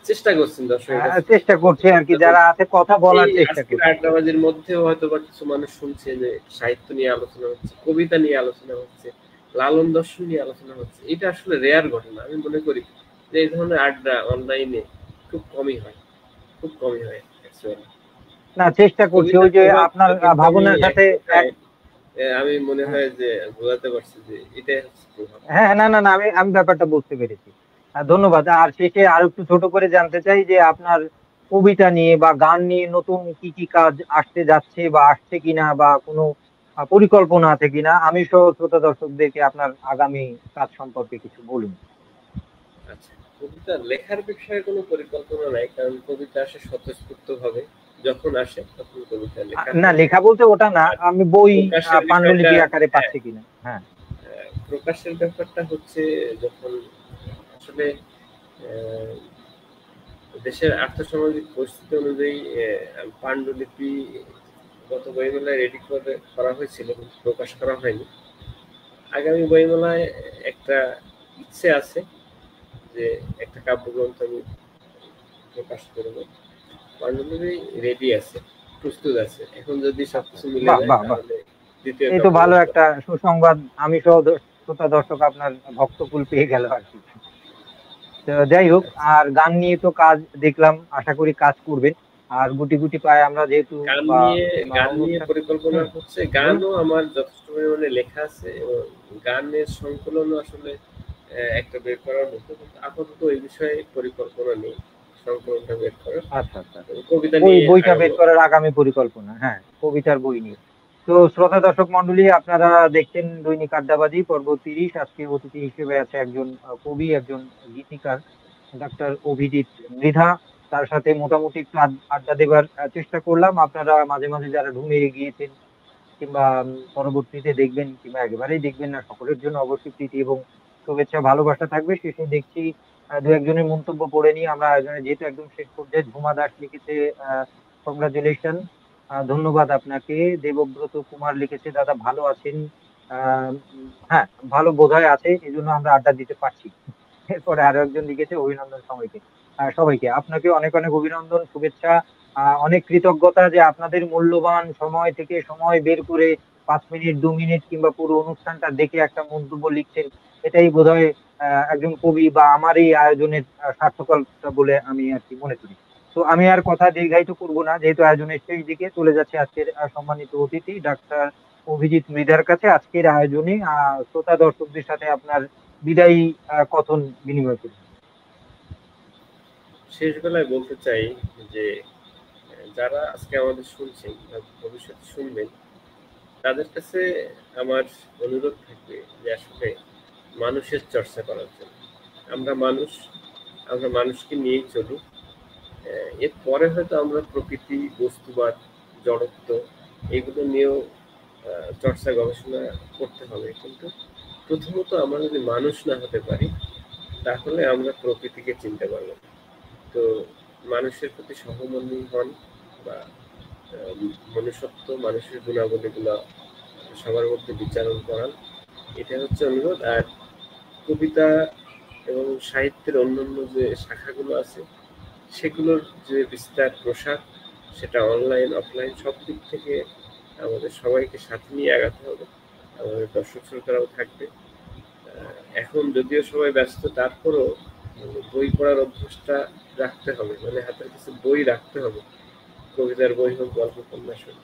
চেষ্টা করছেন দর্শকের কাছে। চেষ্টা করছে আর কি, যারা আছে কথা বলার এই চেষ্টা আজকের করছে। আড্ডাবাজির মধ্যেও হয়তো বা কিছু মানুষ শুনছে যে সাহিত্য নিয়ে আলোচনা হচ্ছে, কবিতা নিয়ে আলোচনা হচ্ছে, লালন দর্শন নিয়ে আলোচনা হচ্ছে। এটা আসলে রেয়ার ঘটনা। আমি মনে করি যে এই ধরনের আড্ডা অনলাইনে খুব কমই হয়, খুব কমই হয় অ্যাকচুয়ালি। না, চেষ্টা করছি, ওই কবিতার যে প্রভাব আপনার কিন্তু আমি ভাবনার এক সাথে কথায় আমি মনে হ্যাঁ হয় যে বোঝাতে পারছি যে এটাই হচ্ছে প্রভাব। হ্যাঁ, না না না, আমি আমি ব্যাপারটা বুঝতে পেরেছি। ধন্যবাদ। আর শেষে আর একটু ছোট করে জানতে চাই যে আপনার কবিতা নিয়ে বা গান নিয়ে নতুন কি কি কাজ আসতে যাচ্ছে বা আসছে কিনা, বা কোনো পরিকল্পনা আছে কিনা, আমি সহ শ্রোতা দর্শকদেরকে আপনার আগামী কাজ সম্পর্কে কিছু বলুন। আচ্ছা, কবিতা লেখার বিষয়ে কোনো পরিকল্পনা নাই, কারণ কবিতা আসে স্বতঃস্ফূর্ত ভাবে, যখন আসে তখন কবিতা লেখা না, হয়। লেখা বলতে ওটা না, আর আমি বই প্রকাশের বিষয়টা, পান্ডুলিপি আকারে হ্যাঁ, পাচ্ছে কিনা। হ্যাঁ প্রকাশের ব্যাপারটা হচ্ছে যখন আসলে আহ, দেশের আর্থসামাজিক পরিস্থিতি অনুযায়ী পাণ্ডুলিপি গত বইমেলায় রেডি করে করা হয়েছিল, কিন্তু প্রকাশ করা হয়নি। আগামী বইমেলায় একটা ইচ্ছে আছে যে একটা কাব্যগ্রন্থ আমি প্রকাশ করবো। পাণ্ডুলিপি রেডি আছে, প্রস্তুত আছে, এখন যদি আচ্ছা সবকিছু আচ্ছা, মিলে বাহ যায় বাহ বাহ, তাহলে দ্বিতীয় এই তো ভালো কাব্যগ্রন্থ। একটা সুসংবাদ। আমি সহ শ্রোতা দর্শক আপনার ভক্তকুল পেয়ে গেল আর কি। তো যাই হোক, আচ্ছা, আর গান নিয়ে তো কাজ দেখলাম, আশা করি কাজ করবেন। আর গুটি গুটি পায় আমরা যেহেতু গান বা নিয়ে বা গান নিয়ে অনুষ্ঠান। পরিকল্পনা হুম, হচ্ছে, বলুন। গানও আমার যথেষ্ট পরিমাণে লেখা আছে, এবং গানের সংকলনও আসলে একটা বের করার মতো, কিন্তু আপাতত এই বিষয়ে পরিকল্পনা নেই সংকলনটা বের করার। আচ্ছা আচ্ছা, কবিতা বই নিয়ে বইটা বের আগাবো। করার আগামী পরিকল্পনা, হ্যাঁ, কবিতার বই নিয়ে। তো শ্রোতা দর্শক মন্ডলী, আপনারা দেখছেন দৈনিক আড্ডাবাজি পর্ব 30। আজকে অতিথি হিসেবে আছে একজন কবি, একজন গীতিকার, ডাক্তার অভিজিৎ মৃধা। তার সাথে মোটামুটি একটু আড্ডা দেবার চেষ্টা করলাম। আপনারা মাঝে মাঝে যারা ঘুমিয়ে গিয়েছেন কিংবা পরবর্তীতে দেখবেন কিংবা একেবারেই দেখবেন না, সকলের জন্য অবশ্যই প্রীতি এবং শুভেচ্ছা ভালোবাসা থাকবে। শেষে দেখছি দু একজনের মন্তব্য পড়ে নিয়ে আমরা আয়োজনে যেহেতু একদম শেষ পর্যায়ে, ঝুমা দাস লিখেছে কংগ্রাচুলেশন, ধন্যবাদ আপনাকে। দেবব্রত কুমার লিখেছে দাদা ভালো আছেন। হ্যাঁ, ভালো বোধহয় আছে, এই জন্য আমরা আড্ডা দিতে পারছি। এরপরে আরো একজন লিখেছে অভিনন্দন সবাইকে। সবাইকে আপনাকে অনেক অনেক অভিনন্দন, শুভেচ্ছা, অনেক কৃতজ্ঞতা যে আপনাদের মূল্যবান সময় থেকে সময় বের করে 5 মিনিট 2 মিনিট কিংবা পুরো অনুষ্ঠানটা দেখে একটা মন্তব্য লিখছেন। এটাই বোধহয় একজন কবি বা আমার এই আয়োজনের সার্থকতা বলে আমি আর কি মনে করি। তো আমি আর কথা দীর্ঘায়িত করব না, যেহেতু আয়োজনের শেষ দিকে চলে যাচ্ছে আজকের সম্মানিত অতিথি ডাক্তার অভিজিৎ মৃধার কাছে। আজকের আয়োজনে শ্রোতা দর্শকদের সাথে আপনার বিদায়ী কথন বিনিময় করবেন। শেষ বেলায় বলতে চাই যে যারা আজকে আমাদের শুনছেন বা ভবিষ্যতে শুনবেন, তাদের কাছে আমার অনুরোধ থাকবে যে আসলে মানুষের চর্চা করার জন্য। আমরা মানুষ, আমরা মানুষকে নিয়েই চলি। এরপরে হয়তো আমরা প্রকৃতি, বস্তুবাদ, জড়ত্ব এগুলো নিয়েও চর্চা গবেষণা করতে হবে, কিন্তু প্রথমত আমরা যদি মানুষ না হতে পারি তাহলে আমরা প্রকৃতিকে চিনতে পারবো না। তো মানুষের প্রতি সহমর্মী হন, বা মনুষ্যত্ব, মানুষের গুণাবলীগুলো সবার মধ্যে বিচারণ করান, এটা হচ্ছে অনুরোধ। আর কবিতা এবং সাহিত্যের অন্যান্য যে শাখাগুলো আছে সেগুলোর যে বিস্তার প্রসার, সেটা অনলাইন অফলাইন সব দিক থেকে আমাদের সবাইকে সাথে নিয়ে আগাতে হবে। আমাদের দর্শক শ্রোতারাও থাকবে। এখন যদিও সবাই ব্যস্ত, তারপরও বই পড়ার অভ্যাসটা রাখতে হবে, মানে হাতের কাছে বই রাখতে হবে। কবিতার বই হোক, গল্প উপন্যাস হোক,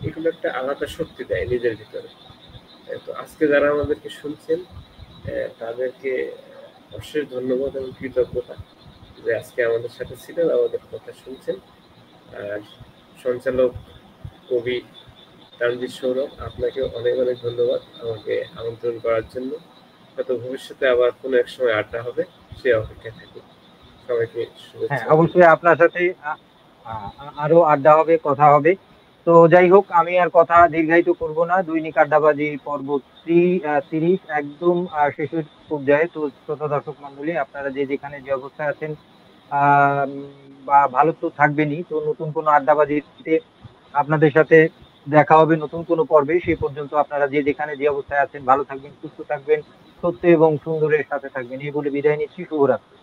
এগুলো একটা আলাদা শক্তি দেয় নিজের ভিতরে। তো আজকে যারা আমাদেরকে শুনছেন তাদেরকে অশেষ ধন্যবাদ এবং কৃতজ্ঞতা যে আজকে আমাদের সাথে ছিলেন, আমাদের কথা শুনছেন। আর সঞ্চালক কবি তানভীর সৌরভ, আপনাকে অনেক অনেক ধন্যবাদ আমাকে আমন্ত্রণ করার জন্য। হয়তো ভবিষ্যতে আবার কোনো এক সময় আড্ডা হবে, সে অপেক্ষায় থাকি। সবাইকে হ্যাঁ, শুভেচ্ছা অবশ্যই অভিনন্দন। আপনার সাথে আরো আড্ডা হবে, কথা হবে। তো যাই হোক, আমি আর কথা দীর্ঘায়িত করব না। দৈনিক আড্ডাবাজি পর্ব 30 একদম শেষের পর্যায়ে। তো শ্রোতা দর্শক মন্ডলী, আপনারা যে যেখানে যে অবস্থায় আছেন, আহ বা ভালো তো থাকবেনই। তো নতুন কোনো আড্ডাবাজিতে আপনাদের সাথে দেখা হবে নতুন কোনো পর্বে। সেই পর্যন্ত আপনারা যে যেখানে যে অবস্থায় আছেন ভালো থাকবেন, সুস্থ থাকবেন, সত্য এবং সুন্দরের সাথে থাকবেন, এই বলে বিদায় নিচ্ছি। শুভরাত্রি।